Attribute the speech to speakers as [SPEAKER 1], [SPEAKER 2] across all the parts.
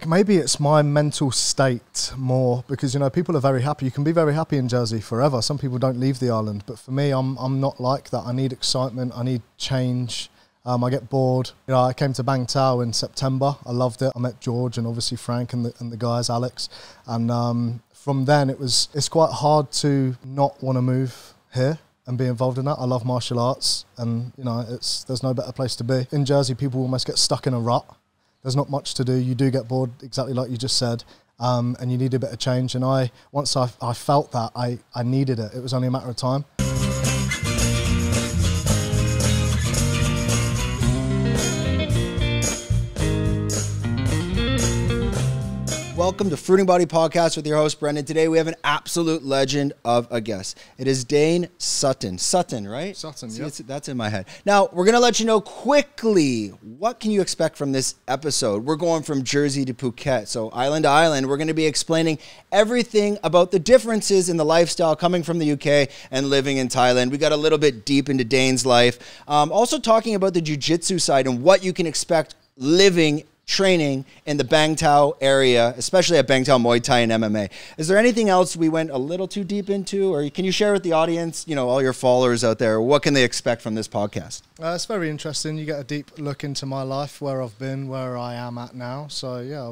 [SPEAKER 1] maybe it's my mental state more, because, you know, people are very happy. You can be very happy in Jersey forever. Some people don't leave the island, but for me, I'm not like that. I need excitement. I need change. I get bored. You know, I came to Bangtao in September. I loved it. I met George and obviously Frank and the guys, Alex. And from then, it's quite hard to not want to move here and be involved in that. I love martial arts, and, you know, there's no better place to be. In Jersey, people almost get stuck in a rut. There's not much to do. You do get bored, exactly like you just said, and you need a bit of change. And once I felt that, I needed it. It was only a matter of time.
[SPEAKER 2] Welcome to Fruiting Body Podcast with your host, Brendan. Today we have an absolute legend of a guest. It is Dane Sutton. Sutton, right?
[SPEAKER 1] Sutton,
[SPEAKER 2] See,
[SPEAKER 1] yeah.
[SPEAKER 2] That's in my head. Now, we're going to let you know quickly, what can you expect from this episode? We're going from Jersey to Phuket. So island to island, we're going to be explaining everything about the differences in the lifestyle coming from the UK and living in Thailand. We got a little bit deep into Dane's life. Also talking about the Jiu Jitsu side and what you can expect training in the Bangtao area, especially at Bangtao Muay Thai and MMA. Is there anything else we went a little too deep into, or can you share with the audience, you know, all your followers out there, what can they expect from this podcast?
[SPEAKER 1] It's very interesting. You get a deep look into my life, where I've been, where I am at now. So yeah,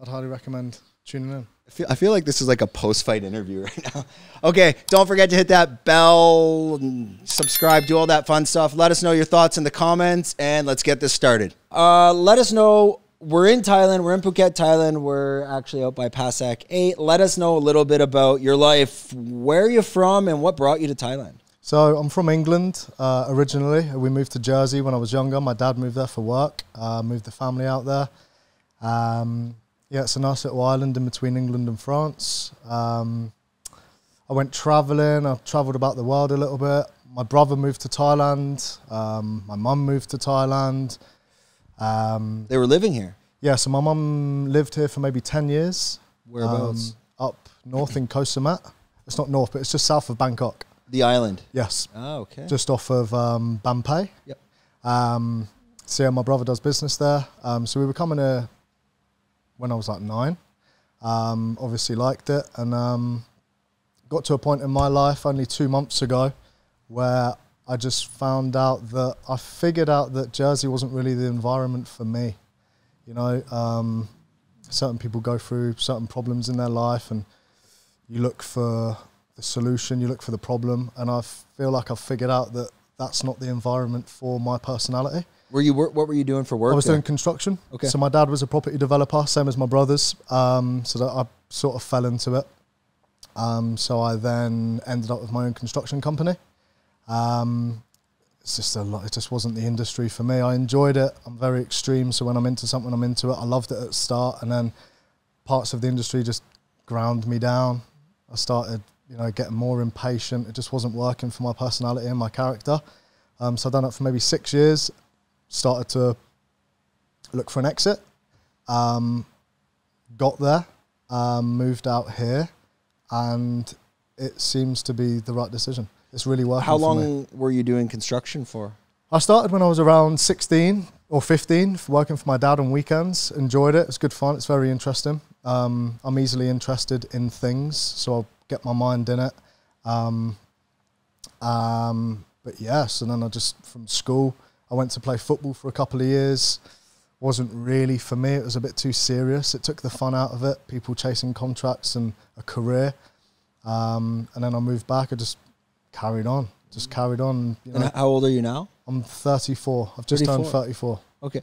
[SPEAKER 1] I'd highly recommend tuning in.
[SPEAKER 2] I feel like this is like a post-fight interview right now. Okay, don't forget to hit that bell, subscribe, do all that fun stuff. Let us know your thoughts in the comments, and let's get this started. Let us know, we're in Thailand, we're in Phuket, Thailand. We're actually out by Pasak 8. Let us know a little bit about your life. Where are you from, and what brought you to Thailand?
[SPEAKER 1] So I'm from England originally. We moved to Jersey when I was younger. My dad moved there for work, moved the family out there. Yeah, it's a nice little island in between England and France. I went travelling. I've travelled about the world a little bit. My brother moved to Thailand. My mum moved to Thailand.
[SPEAKER 2] They were living here?
[SPEAKER 1] Yeah, so my mum lived here for maybe 10 years.
[SPEAKER 2] Whereabouts?
[SPEAKER 1] Up north in Koh Samet. It's not north, but it's just south of Bangkok.
[SPEAKER 2] The island?
[SPEAKER 1] Yes.
[SPEAKER 2] Oh, okay.
[SPEAKER 1] Just off of Bampay.
[SPEAKER 2] Yep.
[SPEAKER 1] So yeah, my brother does business there. So we were coming here when I was like 9, obviously liked it, and got to a point in my life only 2 months ago where I just found out that I figured out that Jersey wasn't really the environment for me. You know, certain people go through certain problems in their life, and you look for the solution, you look for the problem, and I feel like I've figured out that that's not the environment for my personality.
[SPEAKER 2] What were you doing for work?
[SPEAKER 1] I was doing construction. Okay. So my dad was a property developer, same as my brothers. So that I sort of fell into it. So I then ended up with my own construction company. It's just it just wasn't the industry for me. I enjoyed it. I'm very extreme. So when I'm into something, I'm into it. I loved it at the start, and then parts of the industry just ground me down. I started, you know, getting more impatient. It just wasn't working for my personality and my character. So I've done it for maybe 6 years. Started to look for an exit, got there, moved out here, and it seems to be the right decision. It's really working for me. How long
[SPEAKER 2] were you doing construction for?
[SPEAKER 1] I started when I was around 16 or 15, working for my dad on weekends. Enjoyed it. It's good fun. It's very interesting. I'm easily interested in things, so I'll get my mind in it. But yes, and then I just, from school, I went to play football for a couple of years. Wasn't really for me. It was a bit too serious. It took the fun out of it. People chasing contracts and a career. And then I moved back. I just carried on. You know.
[SPEAKER 2] And how old are you now?
[SPEAKER 1] I'm 34. I've just turned 34.
[SPEAKER 2] Okay.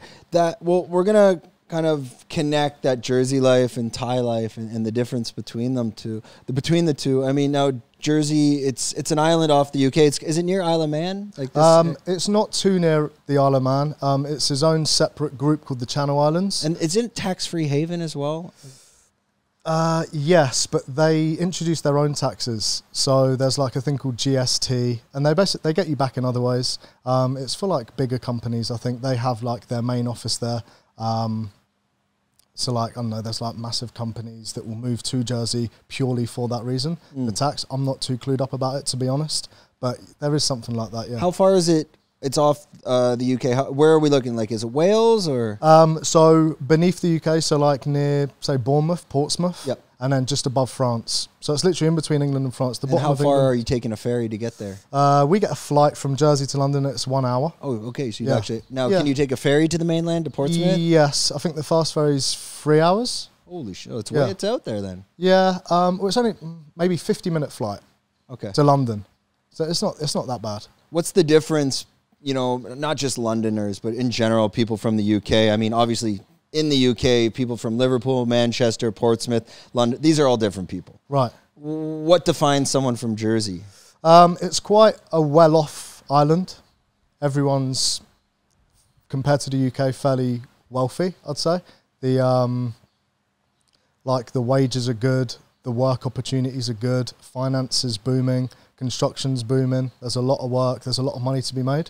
[SPEAKER 2] Well, we're going to kind of connect that Jersey life and Thai life and the difference between them two. Between the two. I mean, now Jersey, it's an island off the UK. Is it near Isle of Man? Like this?
[SPEAKER 1] It's not too near the Isle of Man. It's his own separate group called the Channel Islands.
[SPEAKER 2] And is it tax-free haven as well?
[SPEAKER 1] Yes, but they introduced their own taxes. So there's like a thing called GST, and they get you back in other ways. It's for like bigger companies. I think they have like their main office there. So like, I don't know, there's like massive companies that will move to Jersey purely for that reason. The tax, I'm not too clued up about it, to be honest, but there is something like that, yeah.
[SPEAKER 2] How far is it It's off the UK. Where are we looking? Like, is it Wales or?
[SPEAKER 1] So beneath the UK, so like near, say, Bournemouth, Portsmouth.
[SPEAKER 2] Yep.
[SPEAKER 1] And then just above France. So it's literally in between England and France. The bottom
[SPEAKER 2] how
[SPEAKER 1] of
[SPEAKER 2] far
[SPEAKER 1] England.
[SPEAKER 2] are you taking a ferry to get there?
[SPEAKER 1] We get a flight from Jersey to London. It's 1 hour.
[SPEAKER 2] Oh, okay. So you
[SPEAKER 1] Yeah.
[SPEAKER 2] actually now
[SPEAKER 1] Yeah.
[SPEAKER 2] can you take a ferry to the mainland to Portsmouth?
[SPEAKER 1] Yes, I think the fast ferry's 3 hours.
[SPEAKER 2] Holy shit! It's
[SPEAKER 1] Yeah.
[SPEAKER 2] way it's out there then.
[SPEAKER 1] Yeah, well, it's only maybe 50-minute flight
[SPEAKER 2] Okay.
[SPEAKER 1] to London, so it's not that bad.
[SPEAKER 2] What's the difference? You know, not just Londoners, but in general, people from the UK. I mean, obviously, in the UK, people from Liverpool, Manchester, Portsmouth, London. These are all different people.
[SPEAKER 1] Right.
[SPEAKER 2] What defines someone from Jersey?
[SPEAKER 1] It's quite a well-off island. Everyone's, compared to the UK, fairly wealthy, I'd say. Like the wages are good, the work opportunities are good, finance is booming, construction's booming. There's a lot of work. There's a lot of money to be made.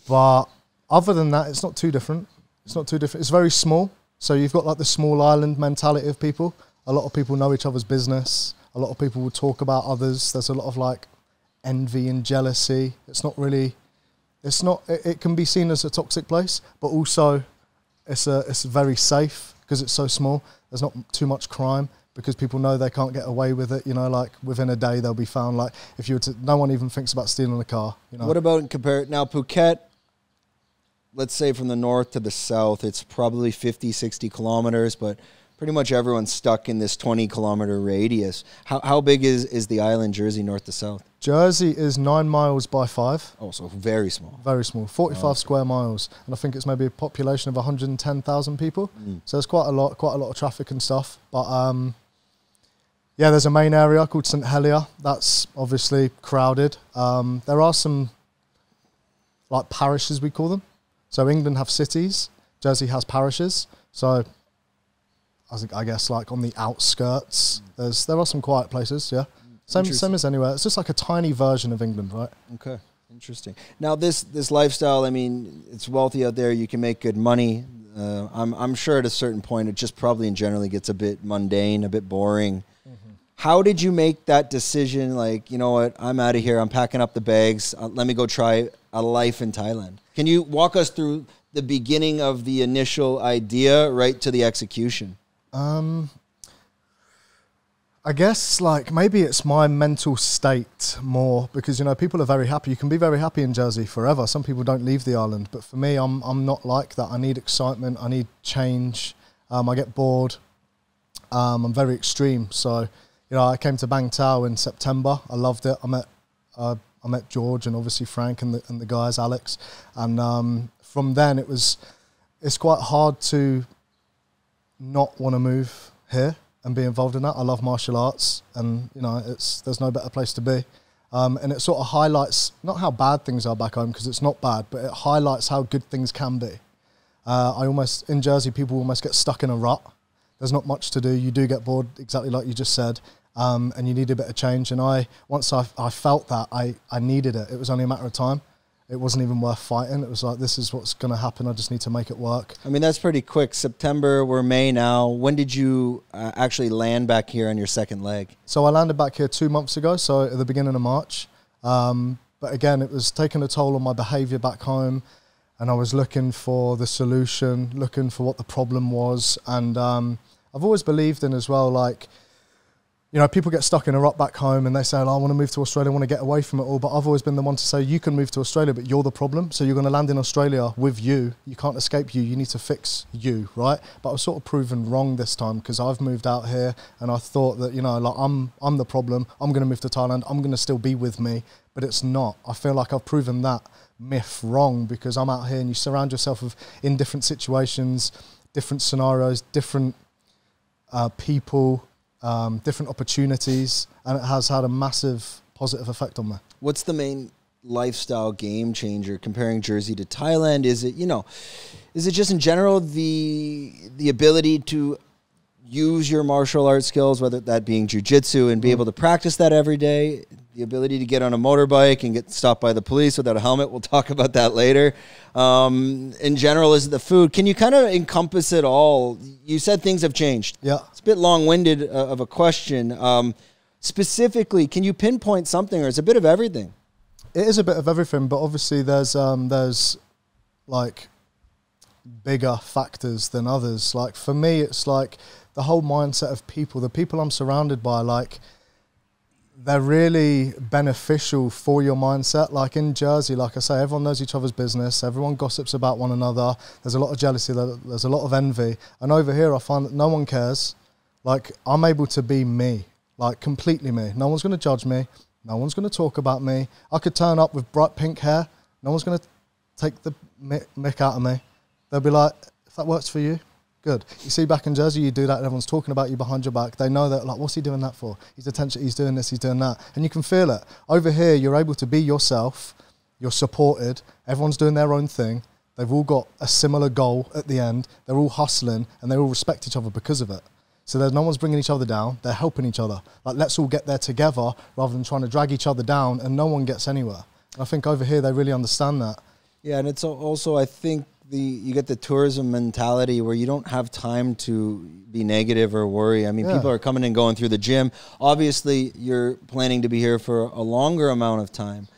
[SPEAKER 1] But other than that, it's not too different. It's not too different. It's very small. So you've got like the small island mentality of people. A lot of people know each other's business. A lot of people will talk about others. There's a lot of like envy and jealousy. It's not really, it can be seen as a toxic place, but also it's very safe because it's so small. There's not too much crime because people know they can't get away with it. You know, like within a day they'll be found. Like if you were to, no one even thinks about stealing a car. You know.
[SPEAKER 2] What about now Phuket? Let's say from the north to the south, it's probably 50, 60 kilometers, but pretty much everyone's stuck in this 20-kilometer radius. How big is the island, Jersey, north to south?
[SPEAKER 1] Jersey is 9 miles by 5.
[SPEAKER 2] Oh, so very small.
[SPEAKER 1] Very small, 45 square miles. And I think it's maybe a population of 110,000 people. So it's quite a lot of traffic and stuff. But yeah, there's a main area called St Helier. That's obviously crowded. There are some like parishes, we call them. So England have cities, Jersey has parishes. So I guess like on the outskirts, there are some quiet places, yeah. Same as anywhere. It's just like a tiny version of England, right?
[SPEAKER 2] Okay, interesting. Now this lifestyle, I mean, it's wealthy out there. You can make good money. I'm sure at a certain point, it just probably generally gets a bit mundane, a bit boring. How did you make that decision? Like, you know what, I'm out of here. I'm packing up the bags. Let me go try a life in Thailand. Can you walk us through the beginning of the initial idea right to the execution?
[SPEAKER 1] I guess like maybe it's my mental state more because, you know, people are very happy. You can be very happy in Jersey forever. Some people don't leave the island, but for me, I'm not like that. I need excitement. I need change. I get bored. I'm very extreme. So, you know, I came to Bangtao in September. I loved it. I met George and obviously Frank and the guys, Alex. And from then it's quite hard to not want to move here and be involved in that. I love martial arts and, you know, there's no better place to be. And it sort of highlights, not how bad things are back home, because it's not bad, but it highlights how good things can be. In Jersey, people almost get stuck in a rut. There's not much to do. You do get bored, exactly like you just said, and you need a bit of change. And once I felt that, I needed it. It was only a matter of time. It wasn't even worth fighting. It was like, this is what's going to happen. I just need to make it work. I
[SPEAKER 2] mean, that's pretty quick. September, we're May now. When did you actually land back here on your second leg?
[SPEAKER 1] So I landed back here 2 months ago, so at the beginning of March. But again, it was taking a toll on my behaviour back home. And I was looking for the solution, looking for what the problem was. And I've always believed in as well, like, you know, people get stuck in a rut back home and they say, oh, I want to move to Australia, I want to get away from it all. But I've always been the one to say, you can move to Australia, but you're the problem. So you're going to land in Australia with you. You can't escape you. You need to fix you, right? But I was sort of proven wrong this time because I've moved out here and I thought that, you know, like I'm the problem. I'm going to move to Thailand. I'm going to still be with me. But it's not. I feel like I've proven that myth wrong because I'm out here and you surround yourself in different situations, different scenarios, different people, different opportunities, and it has had a massive positive effect on me.
[SPEAKER 2] What's the main lifestyle game changer comparing Jersey to Thailand? Is it, you know, is it just in general the ability to use your martial arts skills, whether that being jiu-jitsu and be able to practice that every day, the ability to get on a motorbike and get stopped by the police without a helmet? We'll talk about that later. In general, is it the food? Can you kind of encompass it all? You said things have changed.
[SPEAKER 1] Yeah.
[SPEAKER 2] It's a bit long-winded of a question. Specifically, can you pinpoint something, or is it a bit of everything?
[SPEAKER 1] It is a bit of everything, but obviously there's like bigger factors than others. Like for me, it's like the whole mindset of people, the people I'm surrounded by, like they're really beneficial for your mindset. Like in Jersey, like I say, everyone knows each other's business, everyone gossips about one another, there's a lot of jealousy, there's a lot of envy, and over here I find that no one cares. Like I'm able to be me, like completely me. No one's going to judge me, no one's going to talk about me. I could turn up with bright pink hair, no one's going to take the mick out of me. They'll be like, if that works for you, good. You see, back in Jersey, you do that and everyone's talking about you behind your back. They know that, like, what's he doing that for? He's attention, he's doing this, he's doing that. And you can feel it. Over here, you're able to be yourself. You're supported. Everyone's doing their own thing. They've all got a similar goal at the end. They're all hustling and they all respect each other because of it. So there's no one's bringing each other down. They're helping each other. Like, let's all get there together rather than trying to drag each other down, and no one gets anywhere. And I think over here, they really understand that.
[SPEAKER 2] Yeah, and it's also, I think, you get the tourism mentality where you don't have time to be negative or worry. I mean, people are coming and going through the gym. Obviously, you're planning to be here for a longer amount of time.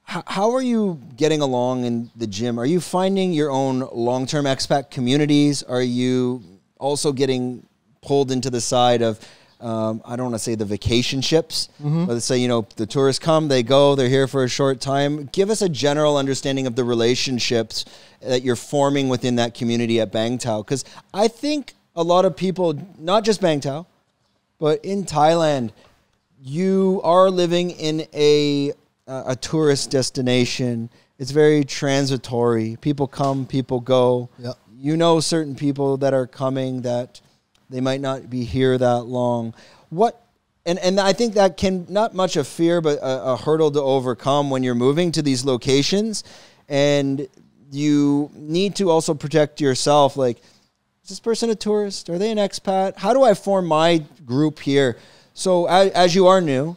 [SPEAKER 2] How are you getting along in the gym? Are you finding your own long-term expat communities? Are you also getting pulled into the side of, I don't want to say the vacation ships, but let's say, you know, the tourists come, they go, they're here for a short time. Give us a general understanding of the relationships that you're forming within that community at Bangtao. Because I think a lot of people, not just Bangtao, but in Thailand, you are living in a tourist destination. It's very transitory. People come, people go.
[SPEAKER 1] Yep.
[SPEAKER 2] You know certain people that are coming that they might not be here that long. And I think that can, not much a fear, but a hurdle to overcome when you're moving to these locations. And you need to also protect yourself. Like, is this person a tourist? Are they an expat? How do I form my group here? So as you are new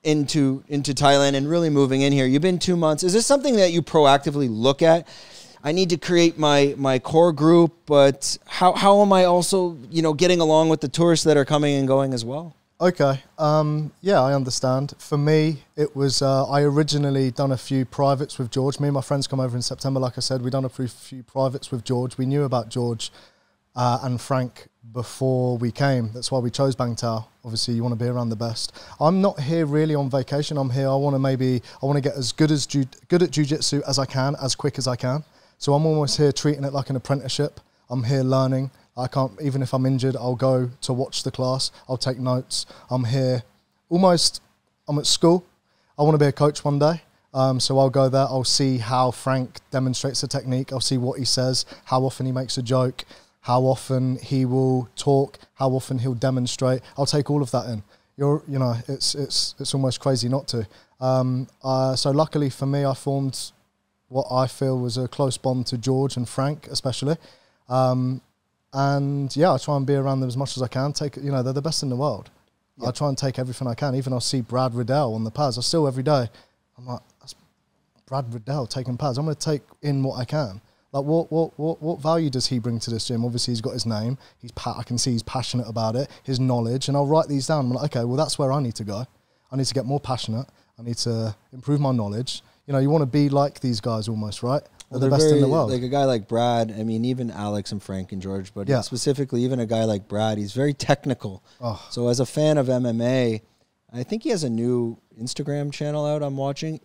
[SPEAKER 2] into Thailand and really moving in here, you've been 2 months. Is this something that you proactively look at? I need to create my core group, but how am I also, you know, getting along with the tourists that are coming and going as well?
[SPEAKER 1] Okay. Yeah, I understand. For me, it was, I originally done a few privates with George. Me and my friends come over in September, like I said. We done a few privates with George. We knew about George and Frank before we came. That's why we chose Bangtao. Obviously, you want to be around the best. I'm not here really on vacation. I'm here, I want to get as good at jiu-jitsu as I can, as quick as I can. So I'm almost here treating it like an apprenticeship. I'm here learning. I can't, even if I'm injured, I'll go to watch the class. I'll take notes. I'm here almost, I'm at school. I want to be a coach one day. So I'll go there. I'll see how Frank demonstrates the technique. I'll see what he says, how often he makes a joke, how often he will talk, how often he'll demonstrate. I'll take all of that in. You know, it's almost crazy not to. So luckily for me, I formed what I feel was a close bond to George and Frank, especially. And yeah, I try and be around them as much as I can. You know, they're the best in the world. Yep. I try and take everything I can. Even I'll see Brad Riddell on the pads. I still, every day, I'm like, that's Brad Riddell taking pads. I'm going to take in what I can. Like, what value does he bring to this gym? Obviously, he's got his name. I can see he's passionate about it, his knowledge, and I'll write these down. I'm like, okay, well, that's where I need to go. I need to get more passionate. I need to improve my knowledge. You know, you want to be like these guys almost, right? They're the best in the world.
[SPEAKER 2] Like a guy like Brad, I mean, even Alex and Frank and George, but specifically even a guy like Brad, he's very technical. Oh. So as a fan of MMA, I think he has a new Instagram channel out I'm watching.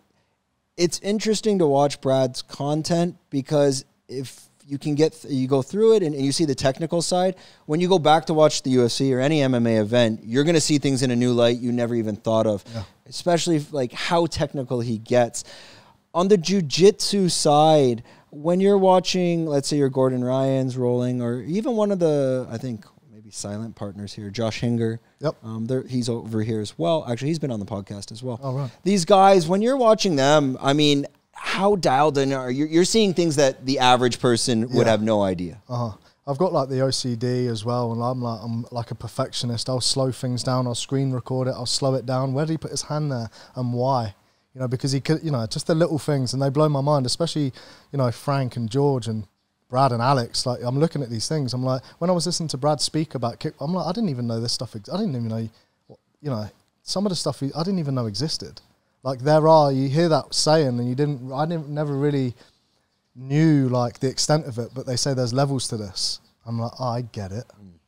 [SPEAKER 2] It's interesting to watch Brad's content because if you can you go through it and you see the technical side, when you go back to watch the UFC or any MMA event, you're going to see things in a new light you never even thought of, especially like how technical he gets. On the jiu-jitsu side, when you're watching, let's say you're Gordon Ryan's rolling, or even one of the, I think, maybe silent partners here, Josh Hinger. Yep. He's over here as well. Actually, he's been on the podcast as well. Oh, right. These guys, when you're watching them, I mean, how dialed in are you? You're seeing things that the average person would have no idea.
[SPEAKER 1] I've got like the OCD as well, and I'm like a perfectionist. I'll slow things down. I'll screen record it. I'll slow it down. Where did he put his hand there and why? You know, because he could, you know, just the little things, and they blow my mind, especially, you know, Frank and George and Brad and Alex. Like, I'm looking at these things. I'm like, when I was listening to Brad speak about kick, I'm like, I didn't even know this stuff. I didn't even know, you know, some of the stuff I didn't even know existed. Like you hear that saying and I never really knew like the extent of it, but they say there's levels to this. I'm like, oh, I get it.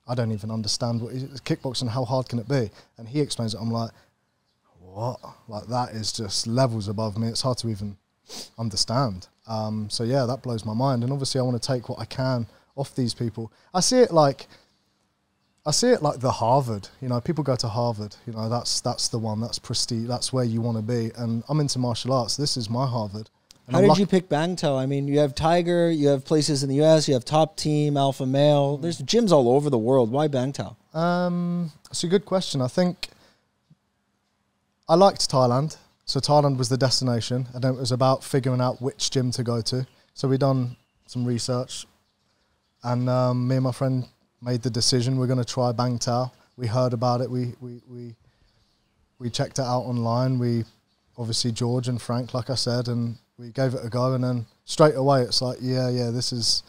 [SPEAKER 1] I don't even understand what it's kickboxing. How hard can it be? And he explains it. I'm like, what? Like that is just levels above me. It's hard to even understand. So yeah, that blows my mind. And obviously I want to take what I can off these people. I see it like the Harvard, you know, people go to Harvard, you know, that's the one, that's prestige, that's where you want to be. And I'm into martial arts. This is my Harvard.
[SPEAKER 2] How did you pick Bangtao? I mean, you have Tiger, you have places in the US, you have Top Team, Alpha Male. There's gyms all over the world. Why Bangtao?
[SPEAKER 1] It's a good question. I think I liked Thailand. So Thailand was the destination, and then it was about figuring out which gym to go to. So we done some research, and me and my friend made the decision we're going to try Bangtao. We heard about it. We checked it out online. We obviously George and Frank, like I said, and we gave it a go. And then straight away, it's like, yeah, this is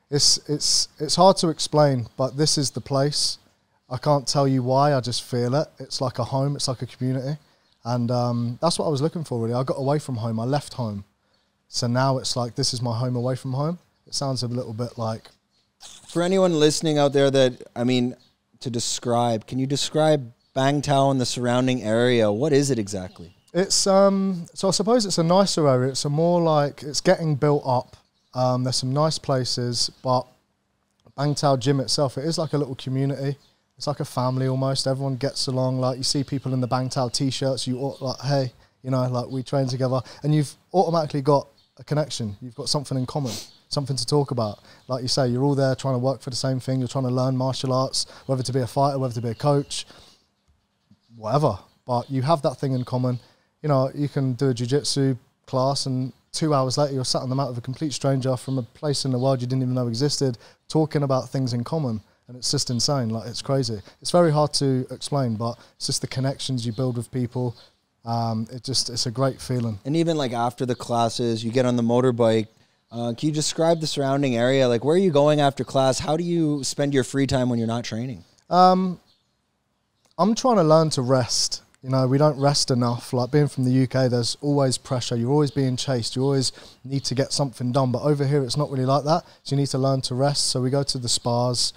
[SPEAKER 1] it's hard to explain, but this is the place. I can't tell you why. I just feel it. It's like a home. It's like a community. And that's what I was looking for, really. I got away from home. I left home. So now it's like, this is my home away from home. It sounds a little bit like...
[SPEAKER 2] For anyone listening out there that, I mean, can you describe Bangtao and the surrounding area? What is it exactly?
[SPEAKER 1] It's, so I suppose it's a nicer area. It's a more like, it's getting built up. There's some nice places, but Bangtao Gym itself, it is like a little community. It's like a family almost. Everyone gets along. Like you see people in the Bangtao t-shirts, like, hey, you know, like we train together, and you've automatically got a connection. You've got something in common, something to talk about. Like you say, you're all there trying to work for the same thing. You're trying to learn martial arts, whether to be a fighter, whether to be a coach, whatever. But you have that thing in common. You know, you can do a jiu-jitsu class and 2 hours later you're sat on the mat with a complete stranger from a place in the world you didn't even know existed, talking about things in common. And it's just insane, like it's crazy. It's very hard to explain, but it's just the connections you build with people. It's a great feeling. And
[SPEAKER 2] even like after the classes, you get on the motorbike. Can you describe the surrounding area? Like where are you going after class? How do you spend your free time when you're not training?
[SPEAKER 1] I'm trying to learn to rest. You know, we don't rest enough. Like being from the UK, there's always pressure. You're always being chased. You always need to get something done. But over here, it's not really like that. So you need to learn to rest. So we go to the spas.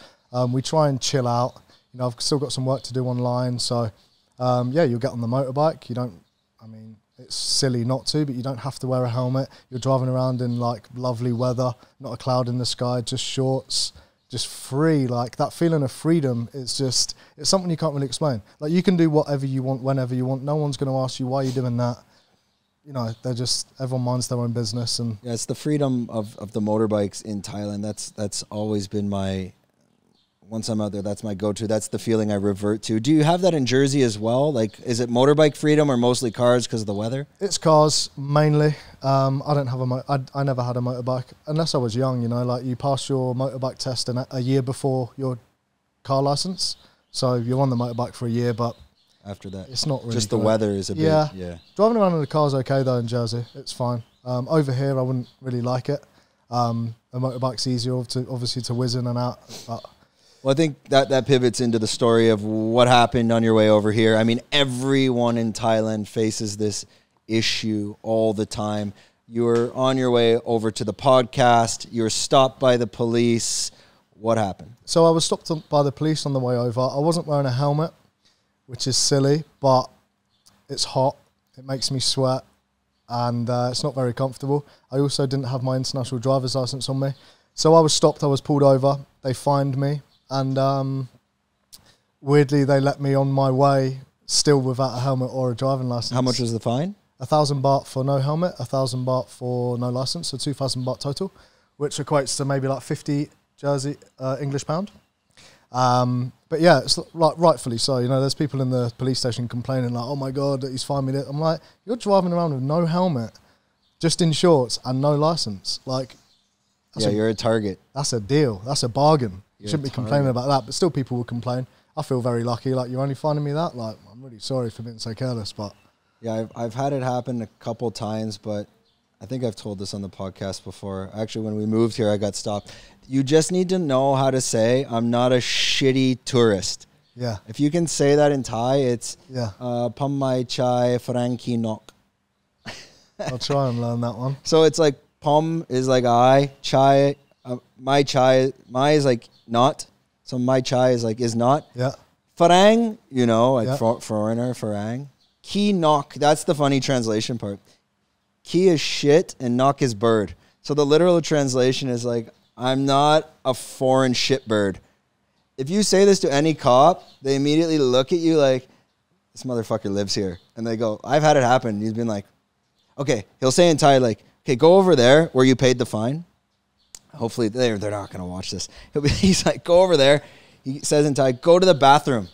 [SPEAKER 1] We try and chill out. You know, I've still got some work to do online. So, yeah, you'll get on the motorbike. It's silly not to, but you don't have to wear a helmet. You're driving around in, like, lovely weather, not a cloud in the sky, just shorts, just free. Like, that feeling of freedom is just, it's something you can't really explain. Like, you can do whatever you want, whenever you want. No one's going to ask you, why are you doing that? You know, everyone minds their own business. And
[SPEAKER 2] yeah, it's the freedom of the motorbikes in Thailand. That's always been once I'm out there, that's my go-to. That's the feeling I revert to. Do you have that in Jersey as well? Like, is it motorbike freedom or mostly cars because of the weather?
[SPEAKER 1] It's cars, mainly. I don't have I never had a motorbike, unless I was young, you know, like you pass your motorbike test a year before your car license. So you're on the motorbike for a year, but
[SPEAKER 2] after that,
[SPEAKER 1] it's not really
[SPEAKER 2] just the weather is a bit, yeah.
[SPEAKER 1] Driving around in the car is okay though in Jersey. It's fine. Over here, I wouldn't really like it. A motorbike's easier obviously to whiz in and out, but...
[SPEAKER 2] Well, I think that pivots into the story of what happened on your way over here. I mean, everyone in Thailand faces this issue all the time. You were on your way over to the podcast. You were stopped by the police. What happened?
[SPEAKER 1] So I was stopped by the police on the way over. I wasn't wearing a helmet, which is silly, but it's hot. It makes me sweat, and it's not very comfortable. I also didn't have my international driver's license on me. So I was stopped. I was pulled over. They fined me. And weirdly, they let me on my way still without a helmet or a driving license.
[SPEAKER 2] How much was the fine?
[SPEAKER 1] 1,000 baht for no helmet, 1,000 baht for no license, so 2,000 baht total, which equates to maybe like 50 Jersey English pound. But yeah, it's like rightfully so. You know, there's people in the police station complaining like, "Oh my God, he's fined me." I'm like, you're driving around with no helmet, just in shorts and no license. Like,
[SPEAKER 2] you're a target.
[SPEAKER 1] That's a deal. That's a bargain. You shouldn't be complaining about that, but still people will complain. I feel very lucky. Like, you're only finding me that? Like, I'm really sorry for being so careless, but...
[SPEAKER 2] Yeah, I've had it happen a couple times, but I think I've told this on the podcast before. Actually, when we moved here, I got stopped. You just need to know how to say, I'm not a shitty tourist.
[SPEAKER 1] Yeah.
[SPEAKER 2] If you can say that in Thai, it's
[SPEAKER 1] yeah.
[SPEAKER 2] Pam mai chai Frankie nok.
[SPEAKER 1] I'll try and learn that one.
[SPEAKER 2] So it's like pom is like I, chai, my is like not. So my chai is like is not.
[SPEAKER 1] Yeah.
[SPEAKER 2] Farang, you know, like foreigner, farang. Ki nok, that's the funny translation part. Ki is shit and nok is bird. So the literal translation is like, I'm not a foreign shit bird. If you say this to any cop, they immediately look at you like, this motherfucker lives here. And they go, I've had it happen. He's been like, okay, he'll say in Thai like, okay, go over there where you paid the fine. Hopefully they're not going to watch this. He's like, go over there. He says in Thai, go to the bathroom.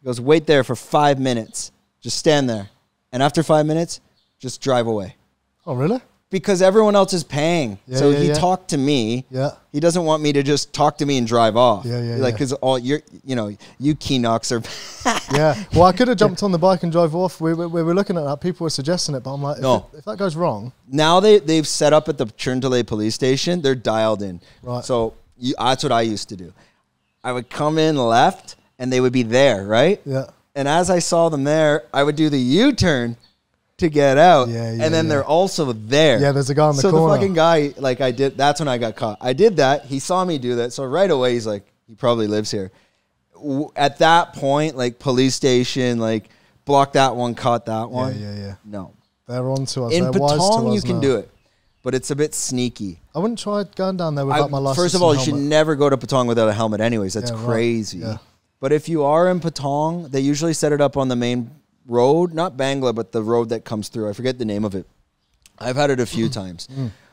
[SPEAKER 2] He goes, wait there for 5 minutes. Just stand there. And after 5 minutes, just drive away.
[SPEAKER 1] Oh, really?
[SPEAKER 2] Because everyone else is paying.
[SPEAKER 1] Yeah,
[SPEAKER 2] so
[SPEAKER 1] yeah,
[SPEAKER 2] he talked to me.
[SPEAKER 1] Yeah.
[SPEAKER 2] He doesn't want me to just talk to me and drive off.
[SPEAKER 1] Yeah, yeah,
[SPEAKER 2] like, because all you Keenox are.
[SPEAKER 1] Yeah. Well, I could have jumped on the bike and drove off. We were looking at that. People were suggesting it, but I'm like, if that goes wrong.
[SPEAKER 2] Now they've set up at the Chirntale police station. They're dialed in.
[SPEAKER 1] Right.
[SPEAKER 2] So that's what I used to do. I would come in left and they would be there, right?
[SPEAKER 1] Yeah.
[SPEAKER 2] And as I saw them there, I would do the U-turn to get out.
[SPEAKER 1] Yeah,
[SPEAKER 2] and then they're also there.
[SPEAKER 1] Yeah, there's a guy in the corner.
[SPEAKER 2] So the fucking guy, like that's when I got caught. I did that. He saw me do that. So right away, he's like, he probably lives here. At that point, like police station, like block that one, caught that one.
[SPEAKER 1] Yeah.
[SPEAKER 2] No.
[SPEAKER 1] They're on to us.
[SPEAKER 2] In
[SPEAKER 1] They're wise to
[SPEAKER 2] Patong,
[SPEAKER 1] us
[SPEAKER 2] you can
[SPEAKER 1] now.
[SPEAKER 2] do it. But it's a bit sneaky.
[SPEAKER 1] I wouldn't try going down there without my license.
[SPEAKER 2] First of all, you
[SPEAKER 1] and
[SPEAKER 2] should
[SPEAKER 1] helmet.
[SPEAKER 2] never go to Patong without a helmet anyways. That's
[SPEAKER 1] Yeah, right.
[SPEAKER 2] crazy.
[SPEAKER 1] Yeah.
[SPEAKER 2] But if you are in Patong, they usually set it up on the main road, not Bangla, but the road that comes through. I forget the name of it. I've had it a few times.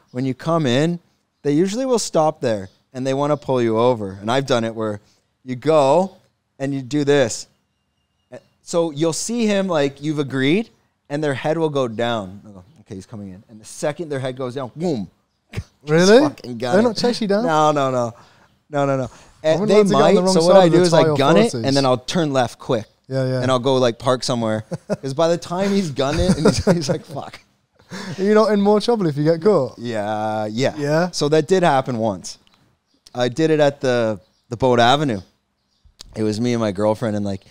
[SPEAKER 2] When you come in, they usually will stop there and they want to pull you over. And I've done it where you go and you do this. So you'll see him like you've agreed and their head will go down. I'll go, okay, he's coming in. And the second their head goes down, boom.
[SPEAKER 1] Really? They're not chase you down?
[SPEAKER 2] No. And they
[SPEAKER 1] like to get on the
[SPEAKER 2] might.
[SPEAKER 1] wun
[SPEAKER 2] So
[SPEAKER 1] side
[SPEAKER 2] what I
[SPEAKER 1] of the
[SPEAKER 2] do is I
[SPEAKER 1] Thai
[SPEAKER 2] gun it
[SPEAKER 1] authorities.
[SPEAKER 2] and then I'll turn left quick.
[SPEAKER 1] Yeah.
[SPEAKER 2] And I'll go like park somewhere. Because by the time he's gunned it, and he's like, fuck.
[SPEAKER 1] You're not in more trouble if you get caught.
[SPEAKER 2] Yeah.
[SPEAKER 1] Yeah?
[SPEAKER 2] So that did happen once. I did it at the Boat Avenue. It was me and my girlfriend, and like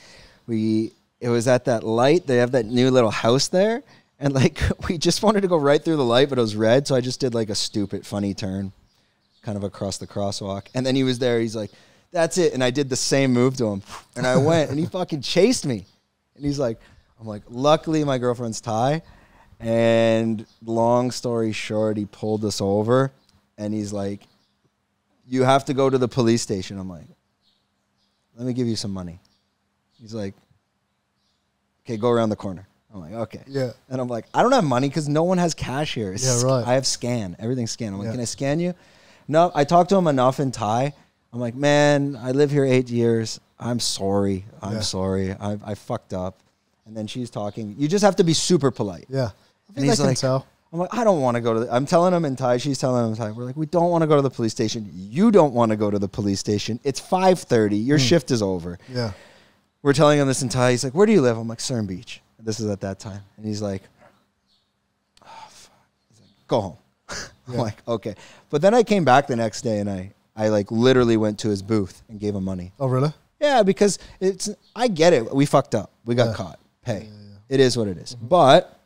[SPEAKER 2] it was at that light. They have that new little house there. And like we just wanted to go right through the light, but it was red. So I just did like a stupid funny turn kind of across the crosswalk. And then he was there. He's like, that's it. And I did the same move to him. And I went and he fucking chased me. And he's like, I'm like, luckily my girlfriend's Thai. And long story short, he pulled us over and he's like, you have to go to the police station. I'm like, let me give you some money. He's like, okay, go around the corner. I'm like, okay.
[SPEAKER 1] Yeah.
[SPEAKER 2] And I'm like, I don't have money because no one has cash here.
[SPEAKER 1] Yeah, right.
[SPEAKER 2] I have scan. Everything's scanned. I'm like, can I scan you? No, I talked to him enough in Thai. I'm like, man, I live here 8 years. I'm sorry. I'm sorry. I fucked up. And then she's talking. You just have to be super polite.
[SPEAKER 1] Yeah. I
[SPEAKER 2] And
[SPEAKER 1] think
[SPEAKER 2] he's
[SPEAKER 1] they can
[SPEAKER 2] like,
[SPEAKER 1] tell.
[SPEAKER 2] I'm like, I don't want to go to the, I'm telling him in Thai. She's telling him in Thai. We're like, we don't want to go to the police station. You don't want to go to the police station. It's 5:30. Your shift is over.
[SPEAKER 1] Yeah.
[SPEAKER 2] We're telling him this in Thai. He's like, where do you live? I'm like, Cern Beach. This is at that time. And he's like, oh, fuck. He's like, go home. I'm like, okay. But then I came back the next day and I like literally went to his booth and gave him money.
[SPEAKER 1] Oh, really?
[SPEAKER 2] Yeah, because I get it. We fucked up. We got caught. Hey, it is what it is. But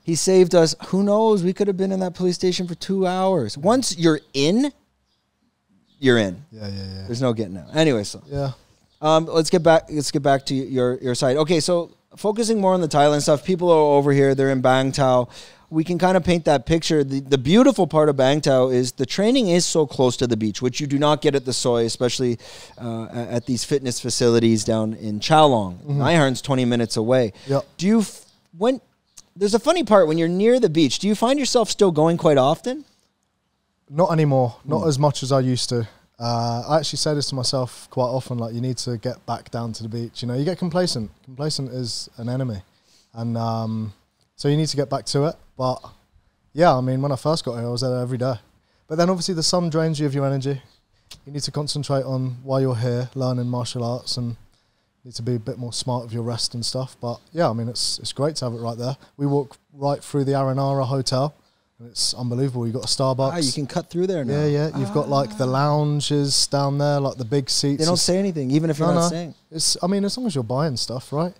[SPEAKER 2] he saved us. Who knows? We could have been in that police station for 2 hours. Once you're in, you're in.
[SPEAKER 1] Yeah.
[SPEAKER 2] There's no getting out. Anyway, so
[SPEAKER 1] Yeah.
[SPEAKER 2] let's get back to your side. Okay, so focusing more on the Thailand stuff. People are over here. They're in Bangtao. We can kind of paint that picture. The beautiful part of Bangtao is the training is so close to the beach, which you do not get at the Soi, especially at these fitness facilities down in Chalong. Naiharn's 20 minutes away.
[SPEAKER 1] Yep.
[SPEAKER 2] There's a funny part when you're near the beach. Do you find yourself still going quite often?
[SPEAKER 1] Not anymore. Not as much as I used to. I actually say this to myself quite often, like, you need to get back down to the beach. You know, you get complacent. Complacent is an enemy. And so you need to get back to it. But, yeah, I mean, when I first got here, I was there every day. But then, obviously, the sun drains you of your energy. You need to concentrate on why you're here, learning martial arts, and you need to be a bit more smart with your rest and stuff. But, yeah, I mean, it's great to have it right there. We walk right through the Aranara Hotel. It's unbelievable. You've got a Starbucks.
[SPEAKER 2] You can cut through there now.
[SPEAKER 1] Yeah. You've got like the lounges down there, like the big seats.
[SPEAKER 2] They don't say anything, even if you're not saying.
[SPEAKER 1] I mean, as long as you're buying stuff, right?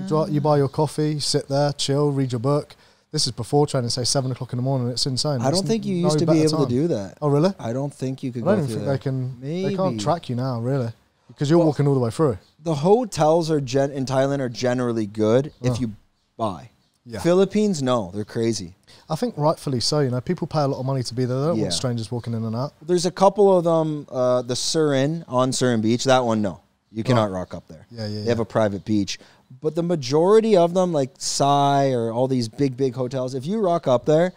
[SPEAKER 1] You buy your coffee, sit there, chill, read your book. This is before training, say 7 o'clock in the morning. It's insane.
[SPEAKER 2] I don't think you used to be able to do that.
[SPEAKER 1] Oh, really?
[SPEAKER 2] I don't think you could
[SPEAKER 1] I
[SPEAKER 2] go
[SPEAKER 1] don't even
[SPEAKER 2] through
[SPEAKER 1] think
[SPEAKER 2] that.
[SPEAKER 1] they can.
[SPEAKER 2] Maybe.
[SPEAKER 1] They can't track you now, really, because you're walking all the way through.
[SPEAKER 2] The hotels in Thailand are generally good if you buy.
[SPEAKER 1] Yeah.
[SPEAKER 2] Philippines, no, they're crazy.
[SPEAKER 1] I think rightfully so. You know, people pay a lot of money to be there. They don't
[SPEAKER 2] Yeah.
[SPEAKER 1] want strangers walking in and out.
[SPEAKER 2] There's a couple of them. The Surin on Surin Beach, that one, no, you cannot rock up there.
[SPEAKER 1] Yeah, yeah.
[SPEAKER 2] They have a private beach, but the majority of them, like Sai or all these big hotels, if you rock up there,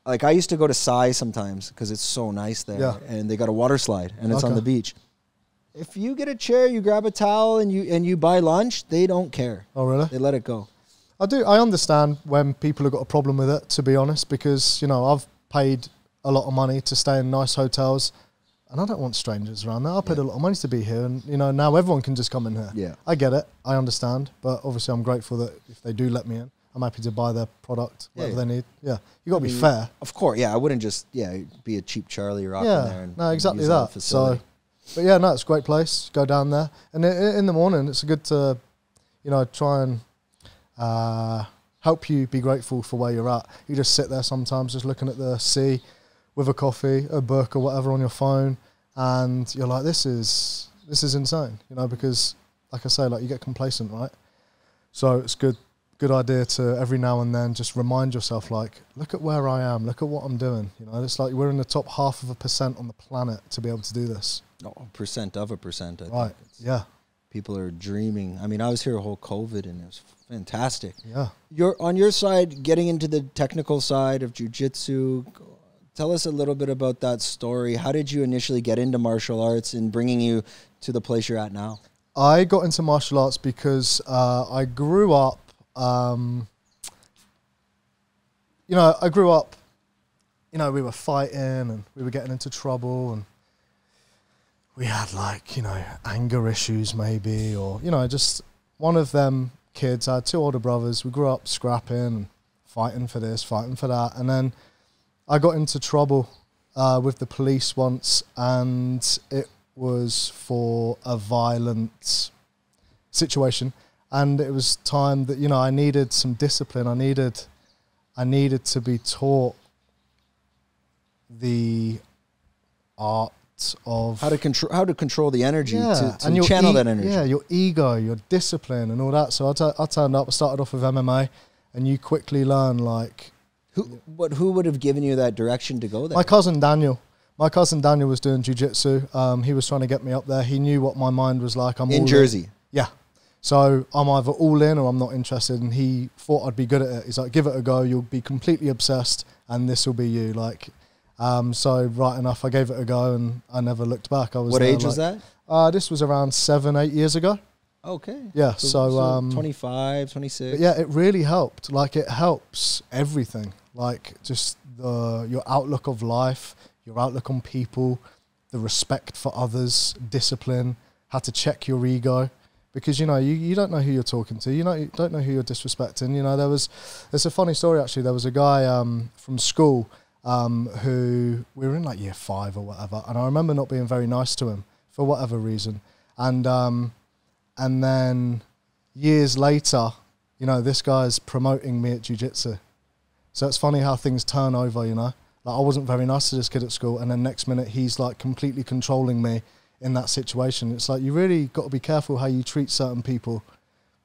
[SPEAKER 2] like I used to go to Sai sometimes because it's so nice there,
[SPEAKER 1] Yeah.
[SPEAKER 2] and they got a water slide and it's on
[SPEAKER 1] Okay.
[SPEAKER 2] the beach. If you get a chair, you grab a towel, and you buy lunch, they don't care.
[SPEAKER 1] Oh, really?
[SPEAKER 2] They let it go.
[SPEAKER 1] I understand when people have got a problem with it, to be honest, because, you know, I've paid a lot of money to stay in nice hotels, and I don't want strangers around there. I paid a lot of money to be here, and, you know, now everyone can just come in here.
[SPEAKER 2] Yeah.
[SPEAKER 1] I get it. I understand. But obviously I'm grateful that if they do let me in, I'm happy to buy their product, whatever they need. Yeah. You got to be fair.
[SPEAKER 2] Of course, yeah. I wouldn't just be a cheap Charlie rocking there. And
[SPEAKER 1] no, exactly
[SPEAKER 2] use all the
[SPEAKER 1] that.
[SPEAKER 2] facility.
[SPEAKER 1] So, but yeah, no, it's a great place. Go down there, and in the morning, it's good to, you know, try and help you be grateful for where you're at. You just sit there sometimes, just looking at the sea, with a coffee, a book, or whatever on your phone, and you're like, this is insane, you know, because like I say, like you get complacent, right? So it's good idea to every now and then just remind yourself, like, look at where I am, look at what I'm doing. You know, it's like we're in the top 0.5% on the planet to be able to do this.
[SPEAKER 2] Oh, 1% of 1%. I
[SPEAKER 1] Right.
[SPEAKER 2] think.
[SPEAKER 1] Yeah.
[SPEAKER 2] People are dreaming. I mean, I was here a whole COVID, and it was fantastic.
[SPEAKER 1] Yeah.
[SPEAKER 2] You're on your side, getting into the technical side of jiu-jitsu. Tell us a little bit about that story. How did you initially get into martial arts and bringing you to the place you're at now?
[SPEAKER 1] I got into martial arts because I grew up, you know, we were fighting and we were getting into trouble, and we had, like, you know, anger issues maybe, or, you know, just one of them kids. I had 2 older brothers. We grew up scrapping and fighting for this, fighting for that. And then I got into trouble with the police once, and it was for a violent situation. And it was time that, you know, I needed some discipline. I needed to be taught the art of
[SPEAKER 2] How to control the energy to
[SPEAKER 1] and
[SPEAKER 2] channel that energy.
[SPEAKER 1] Yeah, your ego, your discipline, and all that. So I turned up. I started off with MMA, and you quickly learn, like,
[SPEAKER 2] Who would have given you that direction to go there?
[SPEAKER 1] my cousin Daniel. My cousin Daniel was doing jiu-jitsu. He was trying to get me up there. He knew what my mind was like. I'm
[SPEAKER 2] in
[SPEAKER 1] all
[SPEAKER 2] Jersey.
[SPEAKER 1] Yeah. So I'm either all in or I'm not interested. And he thought I'd be good at it. He's like, give it a go. You'll be completely obsessed, and this will be you. Like, so right enough, I gave it a go, and I never looked back. I was
[SPEAKER 2] What
[SPEAKER 1] there,
[SPEAKER 2] age was that?
[SPEAKER 1] This was around 7-8 years ago.
[SPEAKER 2] Okay.
[SPEAKER 1] Yeah.
[SPEAKER 2] So 25, 26.
[SPEAKER 1] But yeah, it really helped. Like, it helps everything. Like, just your outlook of life, your outlook on people, the respect for others, discipline, how to check your ego. Because, you know, you don't know who you're talking to. You don't know who you're disrespecting. You know, there's a funny story, actually. There was a guy from school who, we were in like year 5 or whatever, and I remember not being very nice to him for whatever reason. And then years later, you know, this guy's promoting me at jiu-jitsu. So it's funny how things turn over, you know. Like, I wasn't very nice to this kid at school, and then next minute he's like completely controlling me in that situation. It's like, you really got to be careful how you treat certain people,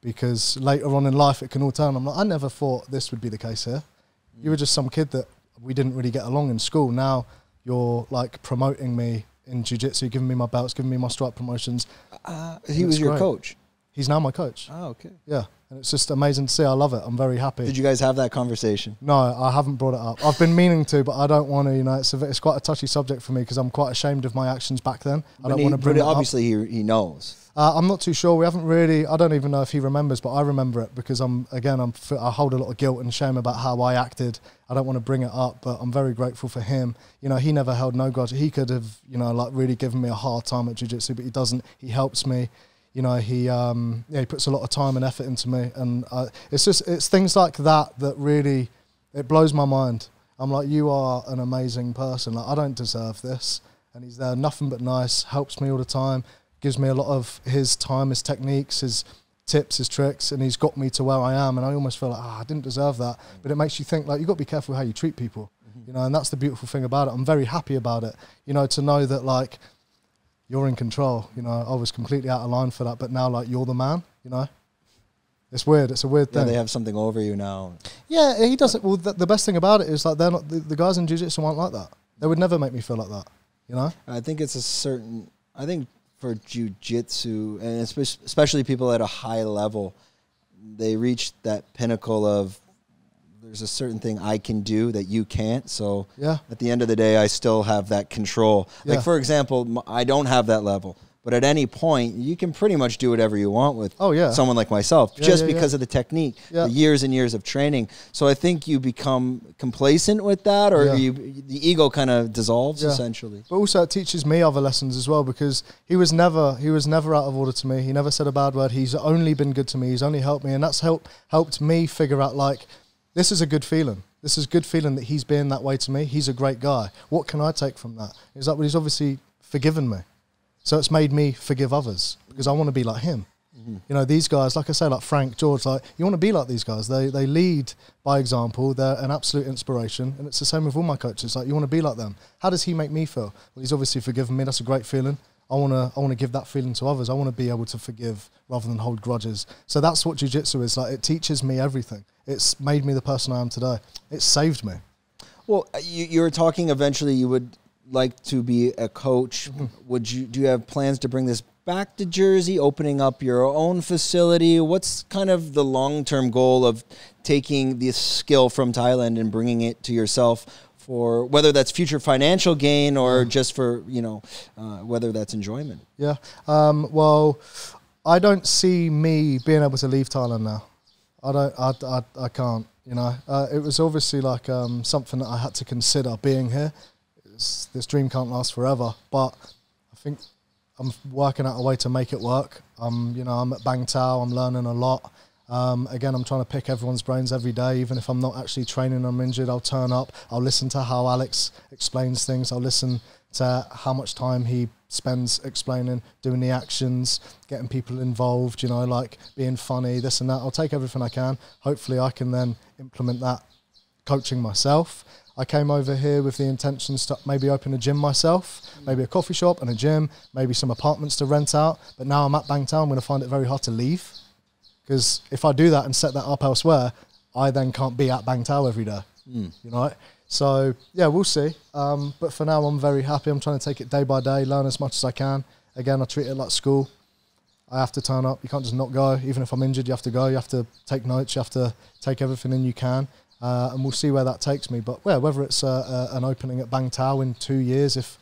[SPEAKER 1] because later on in life it can all turn. I'm like, I never thought this would be the case here. You were just some kid that we didn't really get along in school. Now you're like promoting me in jiu-jitsu, giving me my belts, giving me my stripe promotions.
[SPEAKER 2] He was your coach?
[SPEAKER 1] He's now my coach.
[SPEAKER 2] Oh, okay.
[SPEAKER 1] Yeah. And it's just amazing to see. I love it. I'm very happy.
[SPEAKER 2] Did you guys have that conversation?
[SPEAKER 1] No, I haven't brought it up. I've been meaning to, but I don't want to. You know, it's quite a touchy subject for me, because I'm quite ashamed of my actions back then. I don't want to bring it up.
[SPEAKER 2] Obviously, he knows.
[SPEAKER 1] I'm not too sure. We haven't really. I don't even know if he remembers, but I remember it because I hold a lot of guilt and shame about how I acted. I don't want to bring it up, but I'm very grateful for him. You know, he never held no grudge. He could have, you know, like really given me a hard time at jiu-jitsu, but he doesn't. He helps me. You know, he puts a lot of time and effort into me, and it's things like that that really, it blows my mind. I'm like, you are an amazing person. Like, I don't deserve this, and he's there, nothing but nice, helps me all the time, gives me a lot of his time, his techniques, his tips, his tricks, and he's got me to where I am, and I almost feel like, I didn't deserve that. But it makes you think, like, you've got to be careful how you treat people, you know, and that's the beautiful thing about it. I'm very happy about it, you know, to know that, like, you're in control, you know. I was completely out of line for that, but now, like, you're the man, you know. It's weird. It's a weird thing.
[SPEAKER 2] They have something over you now.
[SPEAKER 1] Yeah, he does it. Well, the best thing about it is, like, they're not, the guys in jiu-jitsu aren't like that. They would never make me feel like that, you know.
[SPEAKER 2] I think it's I think for jiu-jitsu, and especially people at a high level, they reach that pinnacle of, there's a certain thing I can do that you can't. So
[SPEAKER 1] yeah,
[SPEAKER 2] at the end of the day, I still have that control.
[SPEAKER 1] Yeah.
[SPEAKER 2] Like, for example, I don't have that level, but at any point, you can pretty much do whatever you want with someone like myself, just because of the technique, the years and years of training. So I think you become complacent with that, or the ego kind of dissolves essentially.
[SPEAKER 1] But also it teaches me other lessons as well, because he was never out of order to me. He never said a bad word. He's only been good to me. He's only helped me, and that's helped me figure out, like, this is a good feeling. This is a good feeling that he's being that way to me. He's a great guy. What can I take from that? He's like, well, he's obviously forgiven me. So it's made me forgive others, because I want to be like him. You know, these guys, like I say, like Frank, George, like, you want to be like these guys. They lead by example. They're an absolute inspiration. And it's the same with all my coaches. Like, you want to be like them. How does he make me feel? Well, he's obviously forgiven me. That's a great feeling. I want to give that feeling to others. I want to be able to forgive rather than hold grudges. So that's what jiu-jitsu is. Like, it teaches me everything. It's made me the person I am today. It saved me.
[SPEAKER 2] Well, you were talking eventually you would like to be a coach. Do you have plans to bring this back to Jersey, opening up your own facility? What's kind of the long-term goal of taking this skill from Thailand and bringing it to yourself, for whether that's future financial gain or just for, you know, whether that's enjoyment? Yeah.
[SPEAKER 1] Well, I don't see me being able to leave Thailand now. I can't, you know. It was obviously like something that I had to consider being here. This dream can't last forever, but I think I'm working out a way to make it work. You know, I'm at Bangtao, I'm learning a lot. Again, I'm trying to pick everyone's brains every day. Even if I'm not actually training, I'm injured, I'll turn up. I'll listen to how Alex explains things. I'll listen to how much time he spends explaining, doing the actions, getting people involved, you know, like being funny, this and that. I'll take everything I can. Hopefully I can then implement that coaching myself. I came over here with the intentions to maybe open a gym myself, maybe a coffee shop and a gym, maybe some apartments to rent out. But now I'm at Bangtao, I'm going to find it very hard to leave. Because if I do that and set that up elsewhere, I then can't be at Bangtao every day, you know. So, yeah, we'll see. But for now, I'm very happy. I'm trying to take it day by day, learn as much as I can. Again, I treat it like school. I have to turn up. You can't just not go. Even if I'm injured, you have to go. You have to take notes. You have to take everything in you can. And we'll see where that takes me. But, yeah, whether it's an opening at Bangtao in 2 years, if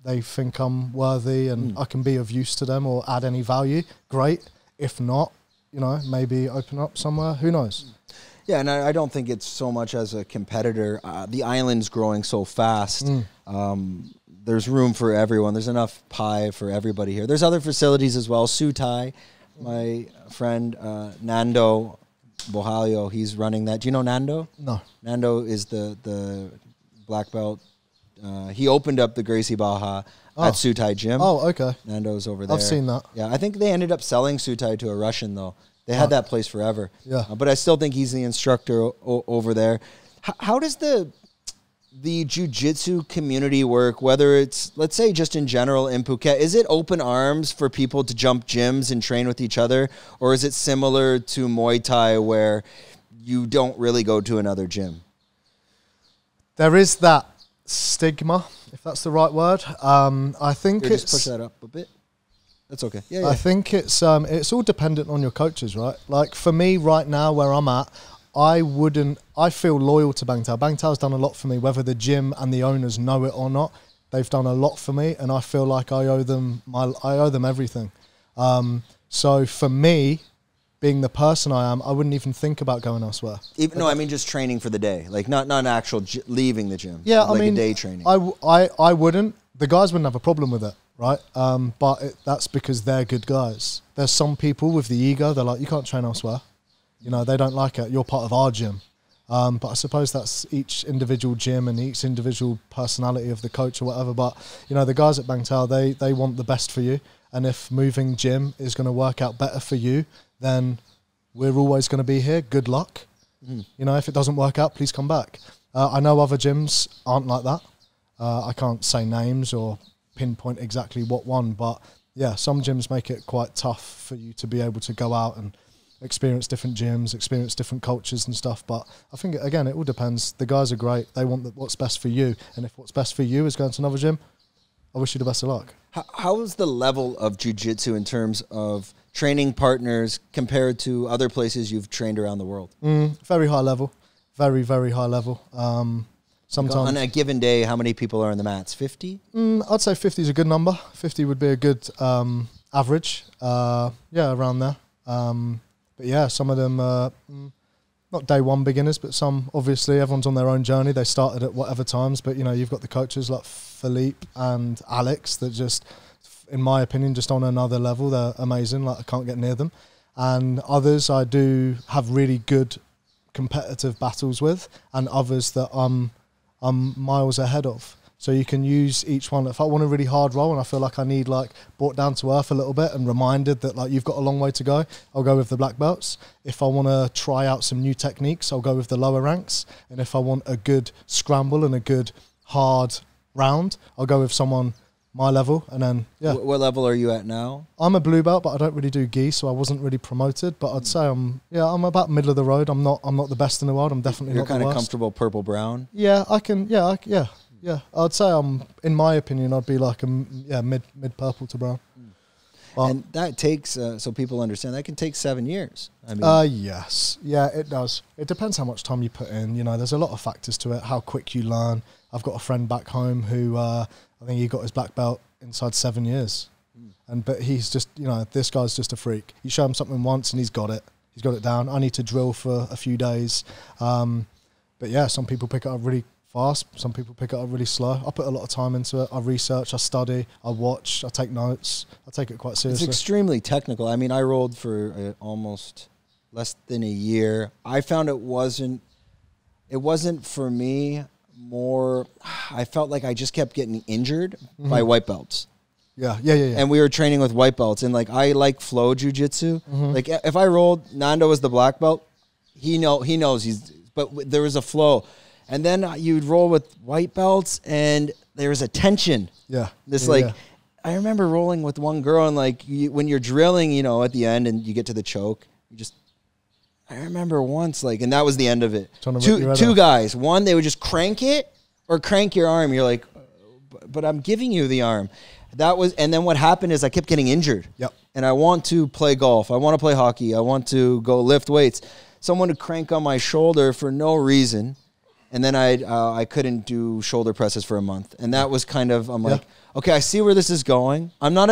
[SPEAKER 1] they think I'm worthy and I can be of use to them or add any value, great. If not, you know, maybe open up somewhere. Who knows?
[SPEAKER 2] Yeah, and I don't think it's so much as a competitor. The island's growing so fast. There's room for everyone. There's enough pie for everybody here. There's other facilities as well. Sutai, my friend Nando Bohalio, he's running that. Do you know Nando?
[SPEAKER 1] No.
[SPEAKER 2] Nando is the black belt. He opened up the Gracie Baja at Sutai Gym.
[SPEAKER 1] Oh, okay.
[SPEAKER 2] Nando's over there.
[SPEAKER 1] I've seen that.
[SPEAKER 2] Yeah, I think they ended up selling Sutai to a Russian, though. They had that place forever.
[SPEAKER 1] Yeah.
[SPEAKER 2] But I still think he's the instructor over there. How does the jiu-jitsu community work, whether it's, let's say, just in general in Phuket? Is it open arms for people to jump gyms and train with each other? Or is it similar to Muay Thai where you don't really go to another gym?
[SPEAKER 1] There is that stigma, if that's the right word. I think
[SPEAKER 2] Here, just push that up a bit. That's okay. Yeah,
[SPEAKER 1] I think it's all dependent on your coaches, right? Like for me right now where I'm at, I feel loyal to Bangtao. Bangtao's done a lot for me, whether the gym and the owners know it or not. They've done a lot for me and I feel like I owe them everything. So for me, being the person I am, I wouldn't even think about going elsewhere.
[SPEAKER 2] No, I mean just training for the day, like not an actual leaving the gym.
[SPEAKER 1] Yeah,
[SPEAKER 2] like
[SPEAKER 1] I mean,
[SPEAKER 2] a day training.
[SPEAKER 1] I wouldn't. The guys wouldn't have a problem with it, right? But that's because they're good guys. There's some people with the ego. They're like, you can't train elsewhere. You know, they don't like it. You're part of our gym. But I suppose that's each individual gym and each individual personality of the coach or whatever. But, you know, the guys at Bangtao, they want the best for you. And if moving gym is going to work out better for you, then we're always going to be here. Good luck. You know, if it doesn't work out, please come back. I know other gyms aren't like that. I can't say names or pinpoint exactly what one, but yeah, some gyms make it quite tough for you to be able to go out and experience different gyms, experience different cultures and stuff. But I think, again, it all depends. The guys are great. They want what's best for you. And if what's best for you is going to another gym, I wish you the best of luck.
[SPEAKER 2] How is the level of jiu-jitsu in terms of training partners compared to other places you've trained around the world?
[SPEAKER 1] Very high level. Very, very high level. Sometimes
[SPEAKER 2] on a given day, how many people are on the mats? 50?
[SPEAKER 1] I'd say 50 is a good number. 50 would be a good average. Yeah, around there. But yeah, some of them, not day one beginners, but some, obviously, everyone's on their own journey. They started at whatever times, but, you know, you've got the coaches like Philippe and Alex that just, in my opinion, just on another level. They're amazing. Like, I can't get near them. And others I do have really good competitive battles with, and others that I'm miles ahead of. So you can use each one. If I want a really hard roll and I feel like I need like brought down to earth a little bit and reminded that like you've got a long way to go, I'll go with the black belts. If I want to try out some new techniques, I'll go with the lower ranks. And if I want a good scramble and a good hard round, I'll go with someone my level. And then, yeah.
[SPEAKER 2] What level are you at now?
[SPEAKER 1] I'm a blue belt, but I don't really do gi, so I wasn't really promoted. But I'd say I'm about middle of the road. I'm not the best in the world. I'm definitely not the worst.
[SPEAKER 2] You're kind of comfortable purple brown?
[SPEAKER 1] Yeah, I can. Yeah, I'd say in my opinion, I'd be like mid purple to brown.
[SPEAKER 2] And that takes, so people understand, that can take 7 years. I mean,
[SPEAKER 1] yes, yeah, it does. It depends how much time you put in. You know, there's a lot of factors to it. How quick you learn. I've got a friend back home who I think he got his black belt inside 7 years, but he's just, you know, this guy's just a freak. You show him something once and he's got it. He's got it down. I need to drill for a few days, but yeah, some people pick it up really fast. Some people pick it up really slow. I put a lot of time into it. I research, I study, I watch, I take notes. I take it quite seriously.
[SPEAKER 2] It's extremely technical. I mean, I rolled for almost less than a year. I found it wasn't for me. More, I felt like I just kept getting injured by white belts.
[SPEAKER 1] Yeah.
[SPEAKER 2] And we were training with white belts, and like I like flow jujitsu. Like if I rolled, Nando was the black belt. He knows but there was a flow. And then you'd roll with white belts, and there was a tension.
[SPEAKER 1] Yeah.
[SPEAKER 2] I remember rolling with one girl, and like when you're drilling, you know, at the end, and you get to the choke, I remember once, like, and that was the end of it. Two guys. One, they would just crank it or crank your arm. You're like, but I'm giving you the arm. And then what happened is I kept getting injured.
[SPEAKER 1] Yep.
[SPEAKER 2] And I want to play golf. I want to play hockey. I want to go lift weights. Someone would crank on my shoulder for no reason. And then I couldn't do shoulder presses for a month, and that was kind of like, okay, I see where this is going. I'm not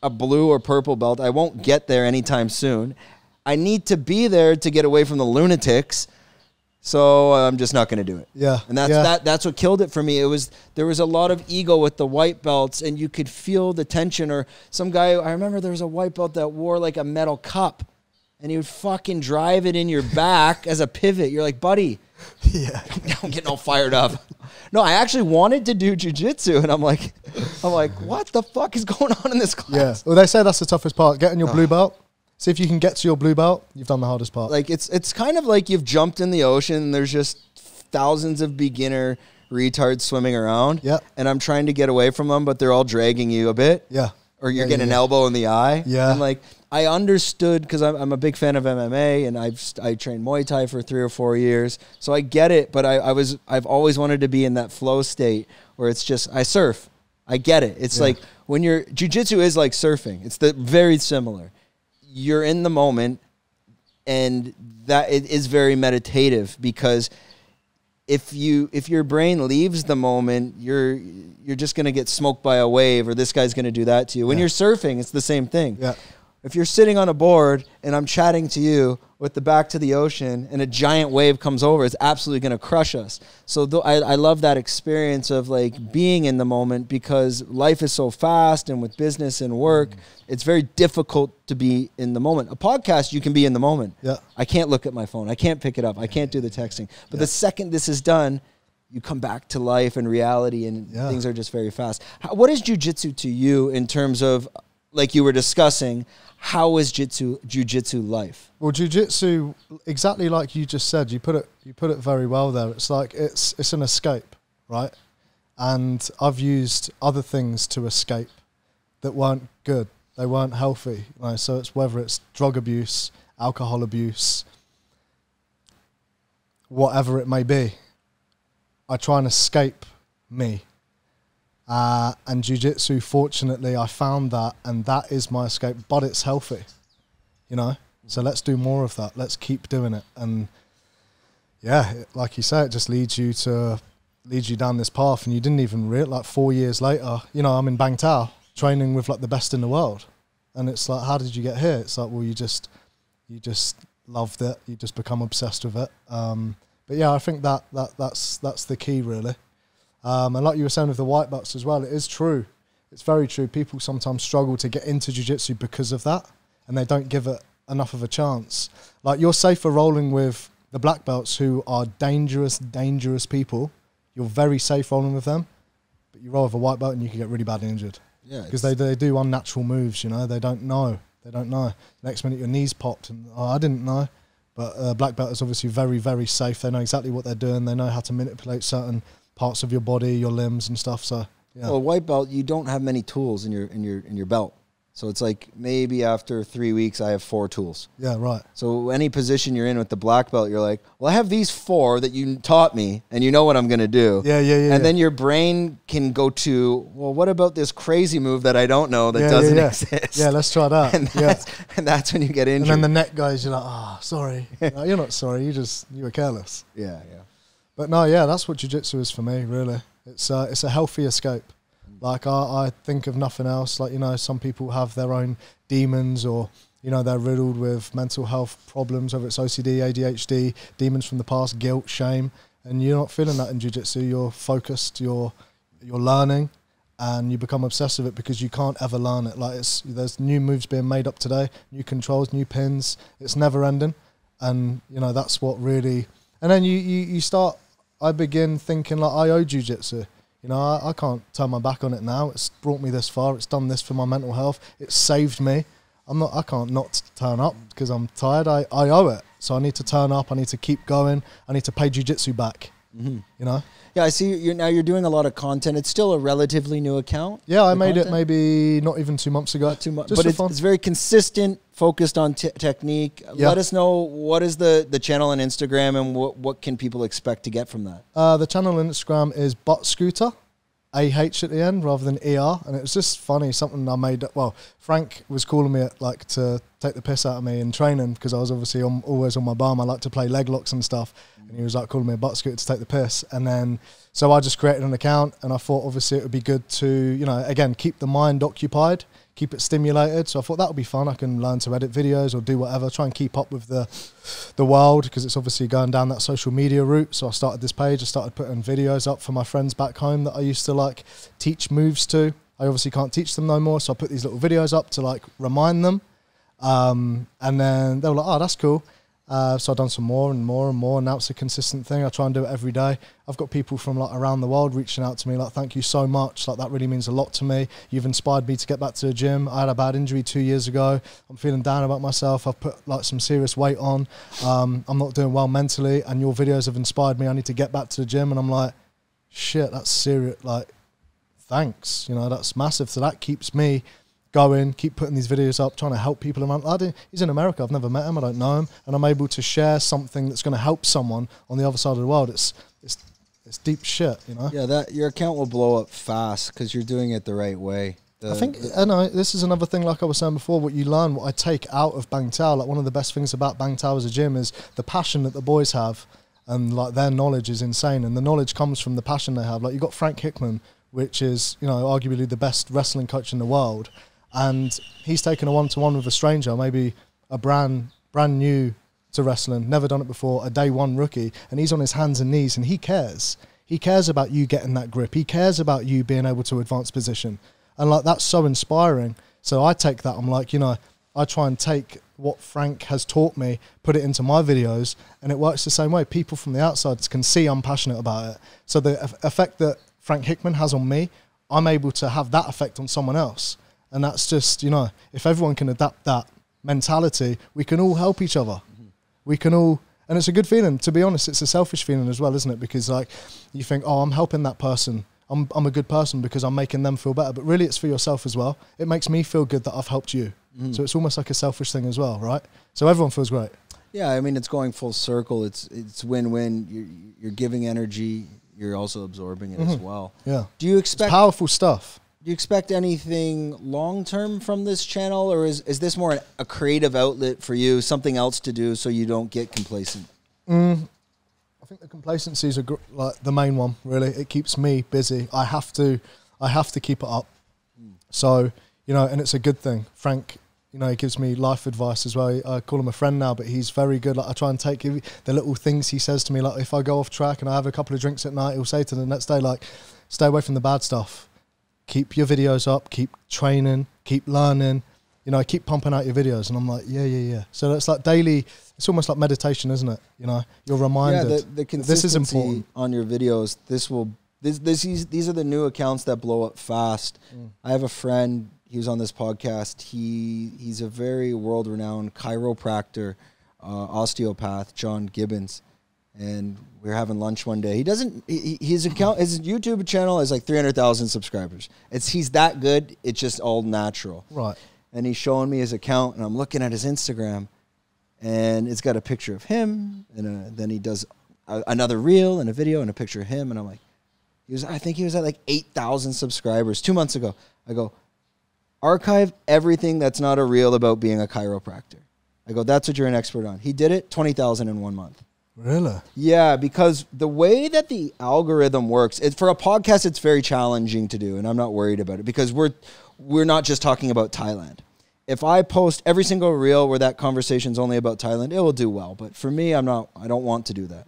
[SPEAKER 2] a blue or purple belt. I won't get there anytime soon. I need to be there to get away from the lunatics, so I'm just not going to do it.
[SPEAKER 1] Yeah,
[SPEAKER 2] and that's what killed it for me. There was a lot of ego with the white belts, and you could feel the tension. Or some guy, I remember there was a white belt that wore like a metal cup, and he would fucking drive it in your back as a pivot. You're like, buddy.
[SPEAKER 1] Yeah,
[SPEAKER 2] I'm getting all fired up. No, I actually wanted to do jiu-jitsu, and I'm like, what the fuck is going on in this class?
[SPEAKER 1] Yeah, well, they say that's the toughest part. Getting your blue belt. See if you can get to your blue belt. You've done the hardest part.
[SPEAKER 2] Like it's kind of like you've jumped in the ocean, and there's just thousands of beginner retards swimming around.
[SPEAKER 1] Yeah,
[SPEAKER 2] and I'm trying to get away from them, but they're all dragging you a bit.
[SPEAKER 1] Yeah,
[SPEAKER 2] or you're getting an elbow in the eye.
[SPEAKER 1] Yeah,
[SPEAKER 2] and like I understood because I'm a big fan of MMA, and I trained Muay Thai for 3 or 4 years, so I get it. But I've always wanted to be in that flow state where it's just I surf. I get it. It's like when you're jiu-jitsu is like surfing. It's very similar. You're in the moment, and that it is very meditative because if your brain leaves the moment, you're just gonna get smoked by a wave, or this guy's gonna do that to you. When you're surfing, it's the same thing.
[SPEAKER 1] Yeah.
[SPEAKER 2] If you're sitting on a board and I'm chatting to you with the back to the ocean and a giant wave comes over, it's absolutely going to crush us. So I love that experience of like being in the moment because life is so fast, and with business and work, it's very difficult to be in the moment. A podcast, you can be in the moment.
[SPEAKER 1] Yeah.
[SPEAKER 2] I can't look at my phone. I can't pick it up. I can't do the texting. But the second this is done, you come back to life and reality, and things are just very fast. What is jiu-jitsu to you in terms of, like you were discussing, how is jiu-jitsu life?
[SPEAKER 1] Well, jiu-jitsu, exactly like you just said, you put it very well there. It's like it's an escape, right? And I've used other things to escape that weren't good. They weren't healthy. Right? So it's whether it's drug abuse, alcohol abuse, whatever it may be. I try and escape me. And jiu-jitsu, fortunately, I found that, and that is my escape, but it's healthy, you know? So let's do more of that. Let's keep doing it. And yeah, like you say, it just leads you down this path, and you didn't even realize, like 4 years later, you know, I'm in Bangtao training with like the best in the world. And it's like, how did you get here? It's like, well, you just loved it. You just become obsessed with it. But yeah, I think that's the key, really. And like you were saying with the white belts as well, it is true. It's very true. People sometimes struggle to get into jiu-jitsu because of that, and they don't give it enough of a chance. Like, you're safer rolling with the black belts, who are dangerous people. You're very safe rolling with them, but you roll with a white belt and you can get really badly injured. Yeah, because they do unnatural moves, you know. They don't know. Next minute your knees popped, and I didn't know. But black belt is obviously very, very safe. They know exactly what they're doing. They know how to manipulate certain parts of your body, your limbs and stuff. So yeah.
[SPEAKER 2] Well, white belt, you don't have many tools in your belt. So it's like maybe after 3 weeks I have 4 tools.
[SPEAKER 1] Yeah, right.
[SPEAKER 2] So any position you're in with the black belt, you're like, well, I have these 4 that you taught me, and you know what I'm going to do.
[SPEAKER 1] Yeah.
[SPEAKER 2] And then your brain can go to, well, what about this crazy move that I don't know that doesn't exist?
[SPEAKER 1] Yeah, let's try that.
[SPEAKER 2] And that's when you get injured.
[SPEAKER 1] And then the neck guys, you're like, oh, sorry. No, you're not sorry. You were careless.
[SPEAKER 2] Yeah.
[SPEAKER 1] But no, yeah, that's what jiu-jitsu is for me, really. It's a healthy escape. Like, I think of nothing else. Like, you know, some people have their own demons, or, you know, they're riddled with mental health problems, whether it's OCD, ADHD, demons from the past, guilt, shame. And you're not feeling that in jiu-jitsu. You're focused, you're learning, and you become obsessed with it because you can't ever learn it. Like, there's new moves being made up today, new controls, new pins. It's never ending. And, you know, that's what really... And then you start... I begin thinking, like, I owe jiu-jitsu. You know, I can't turn my back on it now. It's brought me this far. It's done this for my mental health. It's saved me. I can't not turn up because I'm tired. I owe it. So I need to turn up. I need to keep going. I need to pay jiu-jitsu back. You know?
[SPEAKER 2] Yeah, I see you're doing a lot of content. It's still a relatively new account.
[SPEAKER 1] Yeah, I made it maybe not even 2 months ago.
[SPEAKER 2] Not 2 months. But it's very consistent, focused on technique. Yeah. Let us know, what is the channel on Instagram, and what can people expect to get from that?
[SPEAKER 1] The channel on Instagram is Buttscootah, AH at the end rather than ER. And it was just funny, something I made. Well, Frank was calling me to take the piss out of me in training, because I was obviously always on my bum. I like to play leg locks and stuff. And he was like calling me a Buttscooter to take the piss. And then, so I just created an account, and I thought obviously it would be good to, you know, again, keep the mind occupied, keep it stimulated. So I thought that would be fun. I can learn to edit videos or do whatever, try and keep up with the world, because it's obviously going down that social media route. So I started this page. I started putting videos up for my friends back home that I used to like teach moves to. I obviously can't teach them no more. So I put these little videos up to like remind them. And then they were like, oh, that's cool. So I've done some more and more and more, and now it's a consistent thing. I try and do it every day. I've got people from like around the world reaching out to me like, thank you so much. Like, that really means a lot to me. You've inspired me to get back to the gym. I had a bad injury 2 years ago. I'm feeling down about myself. I've put like some serious weight on. I'm not doing well mentally, and your videos have inspired me. I need to get back to the gym. And I'm like, shit, that's serious. Like, thanks. You know, that's massive. So that keeps me going, keep putting these videos up, trying to help people around. He's in America. I've never met him. I don't know him. And I'm able to share something that's going to help someone on the other side of the world. It's deep shit, you know?
[SPEAKER 2] Yeah, your account will blow up fast because you're doing it the right way.
[SPEAKER 1] I think, this is another thing, like I was saying before, what you learn, what I take out of Bangtao. Like, one of the best things about Bangtao as a gym is the passion that the boys have, and like their knowledge is insane. And the knowledge comes from the passion they have. Like, you've got Frank Hickman, which is, you know, arguably the best wrestling coach in the world. And he's taken a one-to-one with a stranger, maybe a brand new to wrestling, never done it before, a day one rookie, and he's on his hands and knees, and he cares. He cares about you getting that grip. He cares about you being able to advance position. And like, that's so inspiring. So I take that, I'm like, you know, I try and take what Frank has taught me, put it into my videos, and it works the same way. People from the outside can see I'm passionate about it. So the effect that Frank Hickman has on me, I'm able to have that effect on someone else. And that's just, you know, if everyone can adapt that mentality, we can all help each other. We can all, and it's a good feeling. To be honest, it's a selfish feeling as well, isn't it? Because like you think, oh, I'm helping that person. I'm a good person because I'm making them feel better. But really it's for yourself as well. It makes me feel good that I've helped you. So it's almost like a selfish thing as well, right? So everyone feels great.
[SPEAKER 2] Yeah, I mean, it's going full circle. It's win-win. You're giving energy. You're also absorbing it as well.
[SPEAKER 1] Yeah.
[SPEAKER 2] Do you expect
[SPEAKER 1] it's powerful stuff?
[SPEAKER 2] Do you expect anything long-term from this channel, or is this more a creative outlet for you, something else to do so you don't get complacent?
[SPEAKER 1] I think the complacency is like the main one, really. It keeps me busy. I have to keep it up. So, you know, and it's a good thing. Frank, you know, he gives me life advice as well. I call him a friend now, but he's very good. Like, I try and take the little things he says to me. Like, if I go off track and I have a couple of drinks at night, he'll say to the next day, like, stay away from the bad stuff. Keep your videos up, keep training, keep learning. You know, keep pumping out your videos. And I'm like, yeah. So it's like daily, it's almost like meditation, isn't it? You know, you're reminded.
[SPEAKER 2] Yeah, the consistency
[SPEAKER 1] this is important
[SPEAKER 2] on your videos. These are the new accounts that blow up fast. I have a friend, he was on this podcast. He's a very world-renowned chiropractor, osteopath, John Gibbons. And we were having lunch one day. His YouTube channel has like 300,000 subscribers. He's that good. It's just all natural.
[SPEAKER 1] Right.
[SPEAKER 2] And he's showing me his account, and I'm looking at his Instagram, and it's got a picture of him, and then he does another reel and a video and a picture of him, and I'm like, I think he was at like 8,000 subscribers 2 months ago. I go, archive everything that's not a reel about being a chiropractor. I go, that's what you're an expert on. He did it, 20,000 in 1 month.
[SPEAKER 1] Really?
[SPEAKER 2] Yeah, because the way that the algorithm works, for a podcast, it's very challenging to do, and I'm not worried about it because we're not just talking about Thailand. If I post every single reel where that conversation's only about Thailand, it will do well. But for me, I don't want to do that.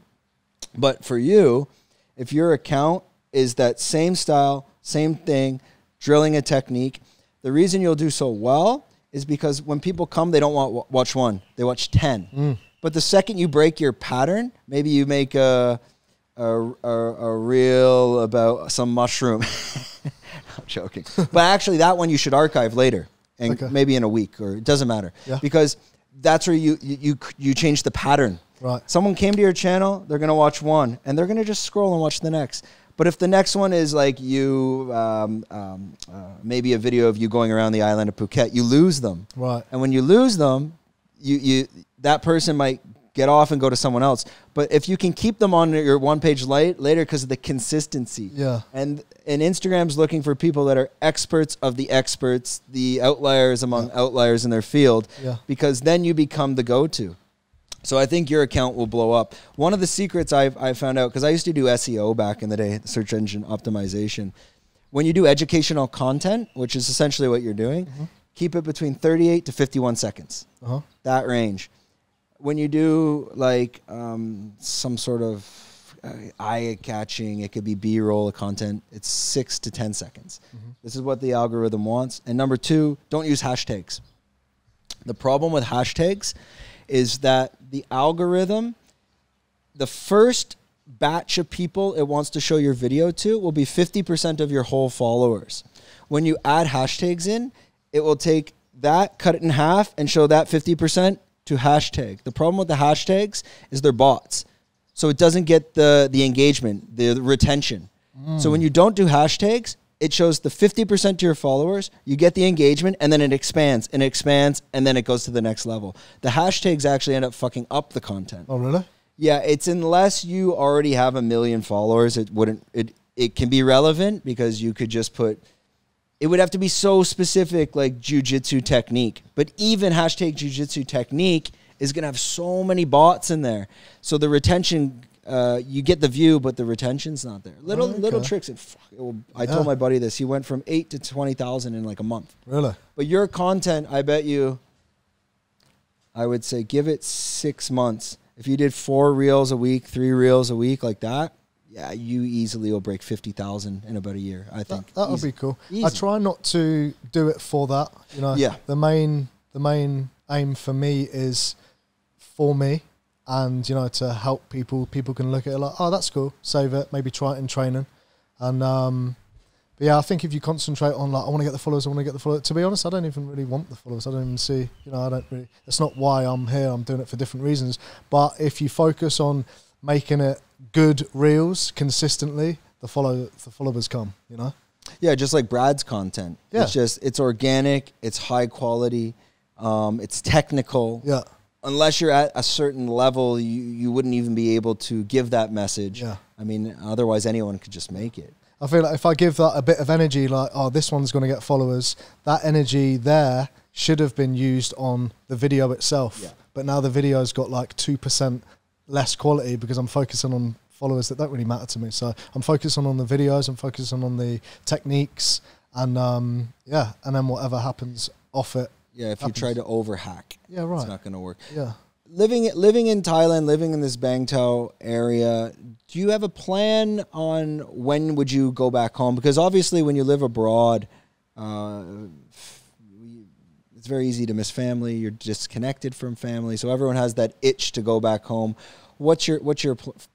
[SPEAKER 2] But for you, if your account is that same style, same thing, drilling a technique, the reason you'll do so well is because when people come, they don't watch one, they watch 10. But the second you break your pattern, maybe you make a reel about some mushroom. I'm joking. But actually, that one you should archive later, and maybe in a week, or it doesn't matter. Yeah. Because that's where you change the pattern.
[SPEAKER 1] Right.
[SPEAKER 2] Someone came to your channel, they're going to watch one, and they're going to just scroll and watch the next. But if the next one is like you, maybe a video of you going around the island of Phuket, you lose them.
[SPEAKER 1] Right.
[SPEAKER 2] And when you lose them, that person might get off and go to someone else. But if you can keep them on your one page later because of the consistency.
[SPEAKER 1] Yeah.
[SPEAKER 2] And Instagram's looking for people that are experts of the experts, the outliers among outliers in their field. Yeah. Because then you become the go-to. So I think your account will blow up. One of the secrets I found out, because I used to do SEO back in the day, search engine optimization. When you do educational content, which is essentially what you're doing, keep it between 38 to 51 seconds. That range. When you do like some sort of eye-catching, it could be B-roll content, it's 6 to 10 seconds. This is what the algorithm wants. And number 2, don't use hashtags. The problem with hashtags is that the algorithm, the first batch of people it wants to show your video to will be 50% of your whole followers. When you add hashtags in, it will take that, cut it in half, and show that 50% to hashtag. The problem with the hashtags is they're bots. So it doesn't get the engagement, the retention. So when you don't do hashtags, it shows the 50% to your followers, you get the engagement, and then it expands, and then it goes to the next level. The hashtags actually end up fucking up the content.
[SPEAKER 1] Oh, really?
[SPEAKER 2] Yeah, it's unless you already have 1 million followers, it can be relevant because you could just put, it would have to be so specific like Jiu Jitsu technique. But even hashtag Jiu Jitsu technique is going to have so many bots in there. So the retention, you get the view, but the retention's not there. Little tricks. I told my buddy this. He went from 8 to 20,000 in like a month.
[SPEAKER 1] Really?
[SPEAKER 2] But your content, I bet you, I would say give it 6 months. If you did 4 reels a week, 3 reels a week like that, yeah, you easily will break 50,000 in about a year, I think.
[SPEAKER 1] That would be cool.
[SPEAKER 2] Easy.
[SPEAKER 1] I try not to do it for that. You know,
[SPEAKER 2] yeah.
[SPEAKER 1] The main The main aim for me is for me, and you know, to help people. People can look at it like, oh, that's cool, save it, maybe try it in training, and but yeah, I think if you concentrate on like, I want to get the followers, to be honest, I don't even really want the followers. I don't even see, you know, I don't really, it's not why I'm here. I'm doing it for different reasons. But if you focus on making it good reels consistently, the followers come, you know?
[SPEAKER 2] Yeah, just like Brad's content.
[SPEAKER 1] Yeah.
[SPEAKER 2] It's organic, it's high quality, it's technical.
[SPEAKER 1] Yeah.
[SPEAKER 2] Unless you're at a certain level, you wouldn't even be able to give that message.
[SPEAKER 1] Yeah.
[SPEAKER 2] I mean, otherwise anyone could just make it.
[SPEAKER 1] I feel like if I give that a bit of energy, like, oh, this one's going to get followers, that energy there should have been used on the video itself.
[SPEAKER 2] Yeah.
[SPEAKER 1] But now the video's got like 2% less quality because I'm focusing on followers that don't really matter to me. So I'm focusing on the videos, I'm focusing on the techniques, and yeah, and then whatever happens off it.
[SPEAKER 2] Yeah, if you try to overhack,
[SPEAKER 1] yeah, right,
[SPEAKER 2] it's not going to work.
[SPEAKER 1] Yeah.
[SPEAKER 2] Living in Thailand, living in this Bangtao area, do you have a plan on when would you go back home? Because obviously when you live abroad, it's very easy to miss family. You're disconnected from family. So everyone has that itch to go back home. What's your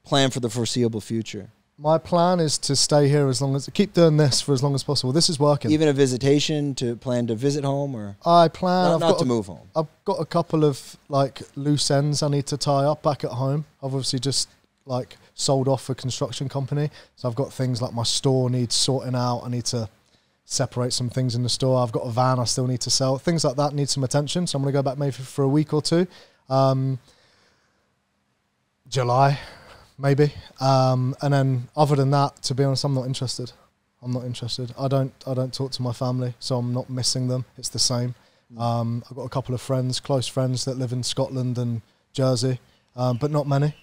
[SPEAKER 2] plan for the foreseeable future?
[SPEAKER 1] My plan is to stay here keep doing this for as long as possible. This is working.
[SPEAKER 2] Even a visitation plan to visit home, or
[SPEAKER 1] I plan
[SPEAKER 2] not to move home.
[SPEAKER 1] I've got a couple of like loose ends I need to tie up back at home. I've obviously just like sold off a construction company, so I've got things like my store needs sorting out. I need to separate some things in the store. I've got a van I still need to sell. Things like that need some attention. So I'm going to go back maybe for a week or two. July. Maybe, and then other than that, to be honest, I'm not interested. I don't talk to my family, so I'm not missing them. It's the same. I've got a couple of close friends that live in Scotland and Jersey, but not many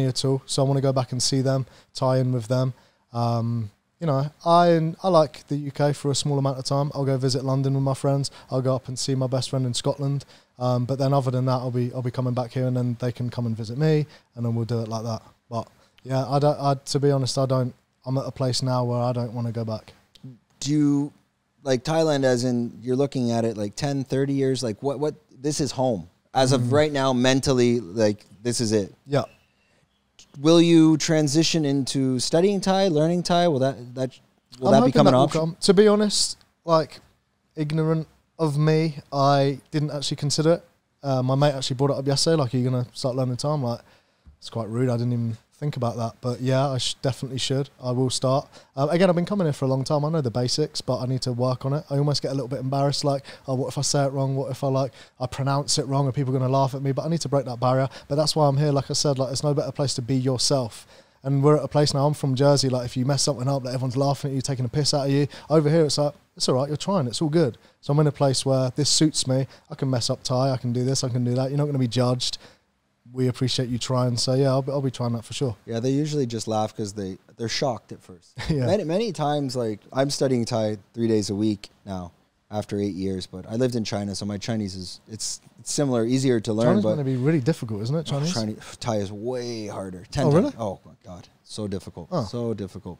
[SPEAKER 1] at all. So I want to go back and see them, tie in with them. You know, I like the UK for a small amount of time. I'll go visit London with my friends. I'll go up and see my best friend in Scotland. But then other than that, I'll be coming back here, and then they can come and visit me, and then we'll do it like that. But yeah, to be honest, I'm at a place now where I don't want to go back.
[SPEAKER 2] Do you like Thailand as in you're looking at it like 10, 30 years? Like what this is home as of right now, mentally, like this is it.
[SPEAKER 1] Yeah.
[SPEAKER 2] Will you transition into studying Thai, learning Thai? Will that become an option?
[SPEAKER 1] To be honest, like ignorant of me, I didn't actually consider it. My mate actually brought it up yesterday, like, are you going to start learning Thai? I'm like, it's quite rude. I didn't even think about that. But yeah, I definitely should. I will start. Again, I've been coming here for a long time. I know the basics, but I need to work on it. I almost get a little bit embarrassed, like, oh, what if I say it wrong? What if I pronounce it wrong? Are people going to laugh at me? But I need to break that barrier. But that's why I'm here. Like I said, like, there's no better place to be yourself. And we're at a place now, I'm from Jersey, like if you mess something up, like everyone's laughing at you, taking a piss out of you. Over here, it's like, it's all right, you're trying, it's all good. So I'm in a place where this suits me. I can mess up Thai, I can do this, I can do that. You're not going to be judged. We appreciate you trying. So yeah, I'll be trying that for sure.
[SPEAKER 2] Yeah, they usually just laugh because they're shocked at first.
[SPEAKER 1] Yeah.
[SPEAKER 2] Many times, like I'm studying Thai 3 days a week now after 8 years, but I lived in China, so my Chinese it's similar, easier to learn.
[SPEAKER 1] China's
[SPEAKER 2] but
[SPEAKER 1] going to be really difficult, isn't it, Chinese?
[SPEAKER 2] Thai is way harder. 10
[SPEAKER 1] oh,
[SPEAKER 2] times.
[SPEAKER 1] really?
[SPEAKER 2] Oh, my God. So difficult.
[SPEAKER 1] Oh.
[SPEAKER 2] So difficult.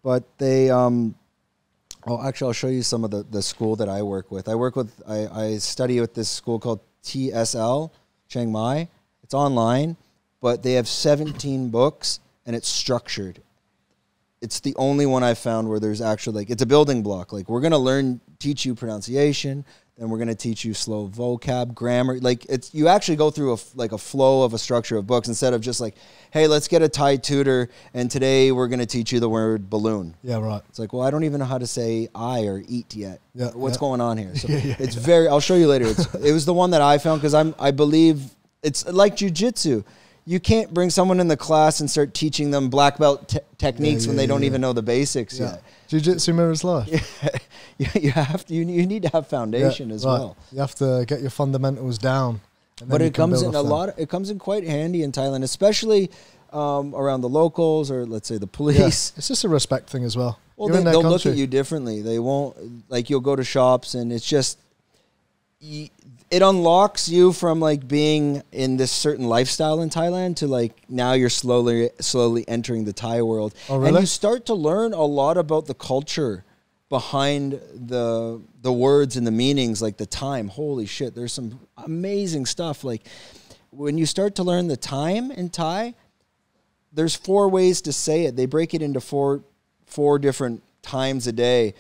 [SPEAKER 2] But they, actually, I'll show you some of the school that I work with. I study with this school called TSL, Chiang Mai. It's online, but they have 17 books, and it's structured. It's the only one I've found where there's actually, like, it's a building block. Like, we're going to teach you pronunciation, then we're going to teach you slow vocab, grammar. Like, you actually go through a flow of a structure of books instead of just like, hey, let's get a Thai tutor, and today we're going to teach you the word balloon.
[SPEAKER 1] Yeah, right.
[SPEAKER 2] It's like, well, I don't even know how to say I or eat yet.
[SPEAKER 1] Yeah,
[SPEAKER 2] What's going on here? So
[SPEAKER 1] it's
[SPEAKER 2] very, I'll show you later. It was the one that I found because I believe it's like Jiu Jitsu. You can't bring someone in the class and start teaching them black belt techniques when they don't even know the basics yet.
[SPEAKER 1] Jiu Jitsu mirrors life.
[SPEAKER 2] You need to have foundation as well.
[SPEAKER 1] You have to get your fundamentals down.
[SPEAKER 2] But it comes in it comes in quite handy in Thailand, especially around the locals or let's say the police.
[SPEAKER 1] Yeah. It's just a respect thing as well.
[SPEAKER 2] Well, they'll look at you differently. They won't, like, you'll go to shops and it's just, it unlocks you from like being in this certain lifestyle in Thailand to like now you're slowly entering the Thai world.
[SPEAKER 1] Oh, really?
[SPEAKER 2] And you start to learn a lot about the culture behind the words and the meanings, like the time. Holy shit, there's some amazing stuff. Like when you start to learn the time in Thai, there's 4 ways to say it. They break it into four different times a day.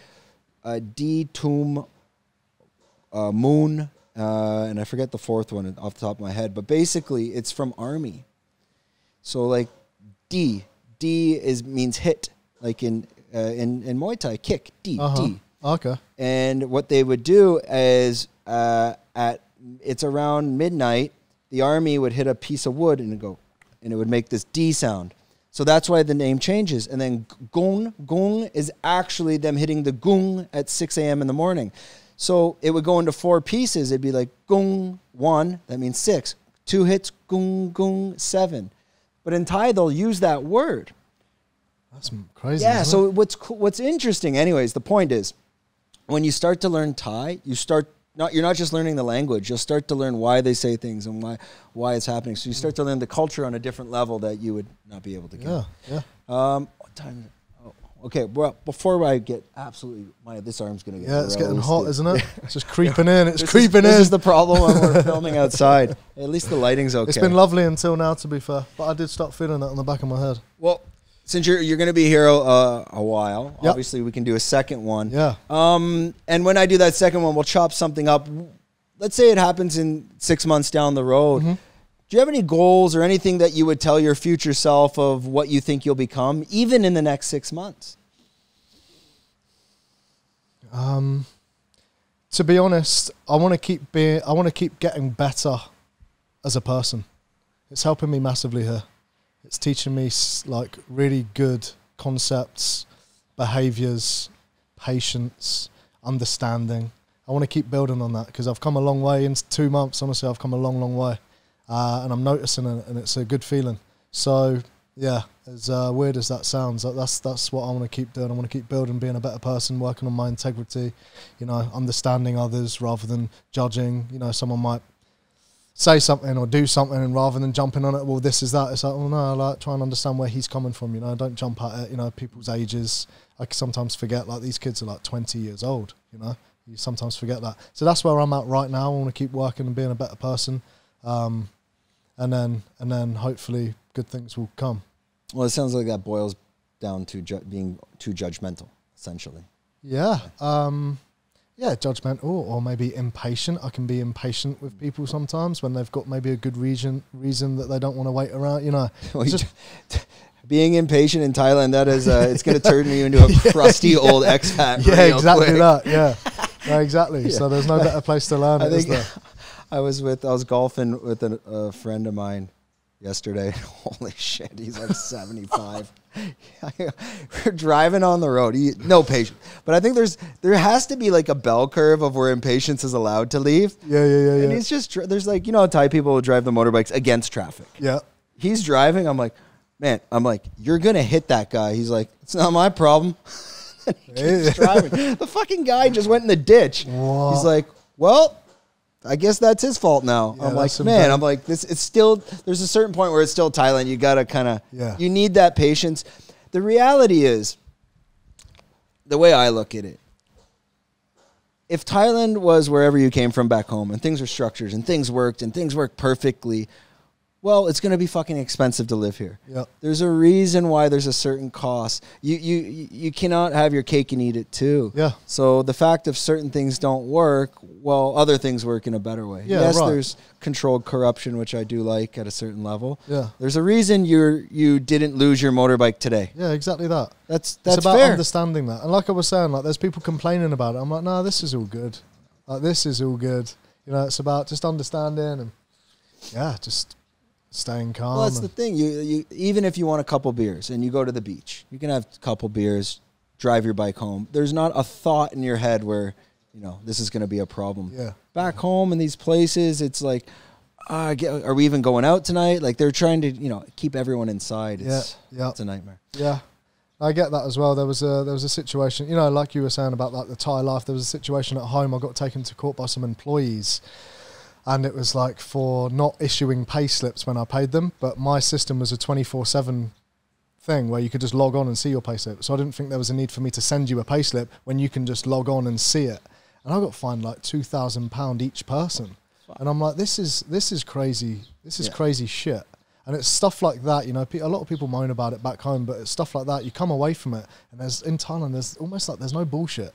[SPEAKER 2] Di, Tum, Moon, and I forget the 4th one off the top of my head. But basically, it's from army. So like Di means hit, like in Muay Thai, kick, Di.
[SPEAKER 1] Okay.
[SPEAKER 2] And what they would do is it's around midnight, the army would hit a piece of wood and it would make this D sound. So that's why the name changes. And then gung is actually them hitting the gung at 6 a.m. in the morning. So it would go into 4 pieces. It'd be like gung 1, that means 6. 2 hits, gung 7. But in Thai, they'll use that word.
[SPEAKER 1] That's crazy.
[SPEAKER 2] Yeah, so what's interesting, anyways, the point is, when you start to learn Thai, you're not just learning the language, you'll start to learn why they say things and why it's happening. So you start to learn the culture on a different level that you would not be able to get.
[SPEAKER 1] Yeah.
[SPEAKER 2] What time is it? Oh, okay, well, before I get absolutely, this arm's going to get
[SPEAKER 1] it's getting
[SPEAKER 2] roasted.
[SPEAKER 1] hot, isn't it? It's just creeping in. It's
[SPEAKER 2] This
[SPEAKER 1] creeping in.
[SPEAKER 2] This is the problem when we're filming outside. At least the lighting's okay.
[SPEAKER 1] It's been lovely until now, to be fair. But I did start feeling that on the back of my head.
[SPEAKER 2] Well, since you're going to be here a while,
[SPEAKER 1] Yep.
[SPEAKER 2] obviously we can do a second one.
[SPEAKER 1] Yeah.
[SPEAKER 2] And when I do that second one, we'll chop something up. Let's say it happens in 6 months down the road.
[SPEAKER 1] Mm-hmm.
[SPEAKER 2] Do you have any goals or anything that you would tell your future self of what you think you'll become, even in the next 6 months?
[SPEAKER 1] To be honest, I want to keep getting better as a person. It's helping me massively here. It's teaching me like really good concepts, behaviors, patience, understanding. I want to keep building on that because I've come a long way in 2 months. Honestly, I've come a long, long way, and I'm noticing it, and it's a good feeling. So yeah, as weird as that sounds, that's what I want to keep doing. I want to keep building, being a better person, working on my integrity, understanding others rather than judging. Someone might say something or do something, and rather than jumping on it, well, this is that. It's like, oh no, like try and understand where he's coming from. Don't jump at it. People's ages. I sometimes forget like these kids are like 20 years old. You sometimes forget that. So that's where I'm at right now. I want to keep working and being a better person, and then hopefully good things will come.
[SPEAKER 2] Well, it sounds like that boils down to being too judgmental, essentially.
[SPEAKER 1] Yeah. Yeah, judgmental or maybe impatient. I can be impatient with people sometimes when they've got maybe a good reason that they don't want to wait around.
[SPEAKER 2] Being impatient in Thailand, that is, it's going to turn you into a crusty old expat.
[SPEAKER 1] Yeah,
[SPEAKER 2] real
[SPEAKER 1] exactly
[SPEAKER 2] quick.
[SPEAKER 1] that. Yeah, no, exactly. Yeah. So there's no better place to learn it, is there?
[SPEAKER 2] I was golfing with a friend of mine yesterday. Holy shit, he's like 75. We're driving on the road. No patience. But I think there has to be like a bell curve of where impatience is allowed to leave.
[SPEAKER 1] Yeah.
[SPEAKER 2] And he's just, there's like, Thai people who drive the motorbikes against traffic.
[SPEAKER 1] Yeah.
[SPEAKER 2] He's driving. I'm like, you're going to hit that guy. He's like, it's not my problem. He keeps driving. The fucking guy just went in the ditch.
[SPEAKER 1] What?
[SPEAKER 2] He's like, well, I guess that's his fault now.
[SPEAKER 1] Yeah,
[SPEAKER 2] I'm like, it's still, there's a certain point where it's still Thailand. You got to kind of, you need that patience. The reality is, the way I look at it, if Thailand was wherever you came from back home and things were structured and things worked perfectly, well, it's going to be fucking expensive to live here.
[SPEAKER 1] Yep.
[SPEAKER 2] There's a reason why there's a certain cost. You cannot have your cake and eat it too.
[SPEAKER 1] Yeah.
[SPEAKER 2] So the fact if certain things don't work, well, other things work in a better way.
[SPEAKER 1] Yeah,
[SPEAKER 2] yes,
[SPEAKER 1] right.
[SPEAKER 2] there's controlled corruption, which I do like at a certain level.
[SPEAKER 1] Yeah.
[SPEAKER 2] There's a reason you didn't lose your motorbike today.
[SPEAKER 1] Yeah, exactly that.
[SPEAKER 2] That's
[SPEAKER 1] it's about
[SPEAKER 2] fair.
[SPEAKER 1] understanding that. And like I was saying, like there's people complaining about it. I'm like, no, this is all good. Like this is all good. It's about just understanding and just staying calm.
[SPEAKER 2] Well, that's the thing. You even if you want a couple beers and you go to the beach, you can have a couple beers, drive your bike home. There's not a thought in your head where, this is going to be a problem.
[SPEAKER 1] Yeah.
[SPEAKER 2] Back home in these places, it's like, are we even going out tonight? Like they're trying to, keep everyone inside. It's a nightmare.
[SPEAKER 1] Yeah. I get that as well. There was a situation, like you were saying about like the Thai life. There was a situation at home. I got taken to court by some employees. And it was like for not issuing pay slips when I paid them. But my system was a 24/7 thing where you could just log on and see your payslip. So I didn't think there was a need for me to send you a payslip when you can just log on and see it. And I got fined like £2,000 each person. And I'm like, this is crazy. This is crazy shit. And it's stuff like that, you know, a lot of people moan about it back home, but it's stuff like that. You come away from it, and in Thailand, there's almost like there's no bullshit.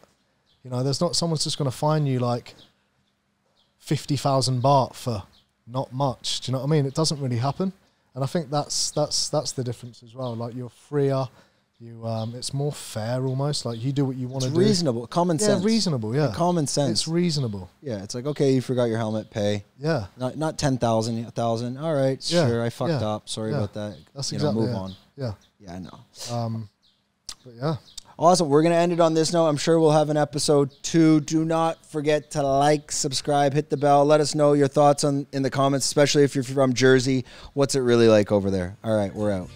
[SPEAKER 1] You know, there's not someone's just going to fine you like 50,000 baht for not much. Do you know what I mean? It doesn't really happen. And I think that's the difference as well. Like, you're freer. It's more fair almost. Like, you do what you want to do.
[SPEAKER 2] It's reasonable. Common sense.
[SPEAKER 1] Yeah, reasonable, yeah.
[SPEAKER 2] Common sense.
[SPEAKER 1] It's reasonable.
[SPEAKER 2] Yeah, it's like, okay, you forgot your helmet, pay.
[SPEAKER 1] Yeah.
[SPEAKER 2] Not 10,000, 1,000. All right, sure, I fucked up. Sorry about that.
[SPEAKER 1] That's exactly
[SPEAKER 2] move on.
[SPEAKER 1] Yeah.
[SPEAKER 2] Yeah, I know.
[SPEAKER 1] But yeah.
[SPEAKER 2] Awesome. We're going to end it on this note. I'm sure we'll have an episode 2. Do not forget to like, subscribe, hit the bell. Let us know your thoughts in the comments, especially if you're from Jersey. What's it really like over there? All right, we're out.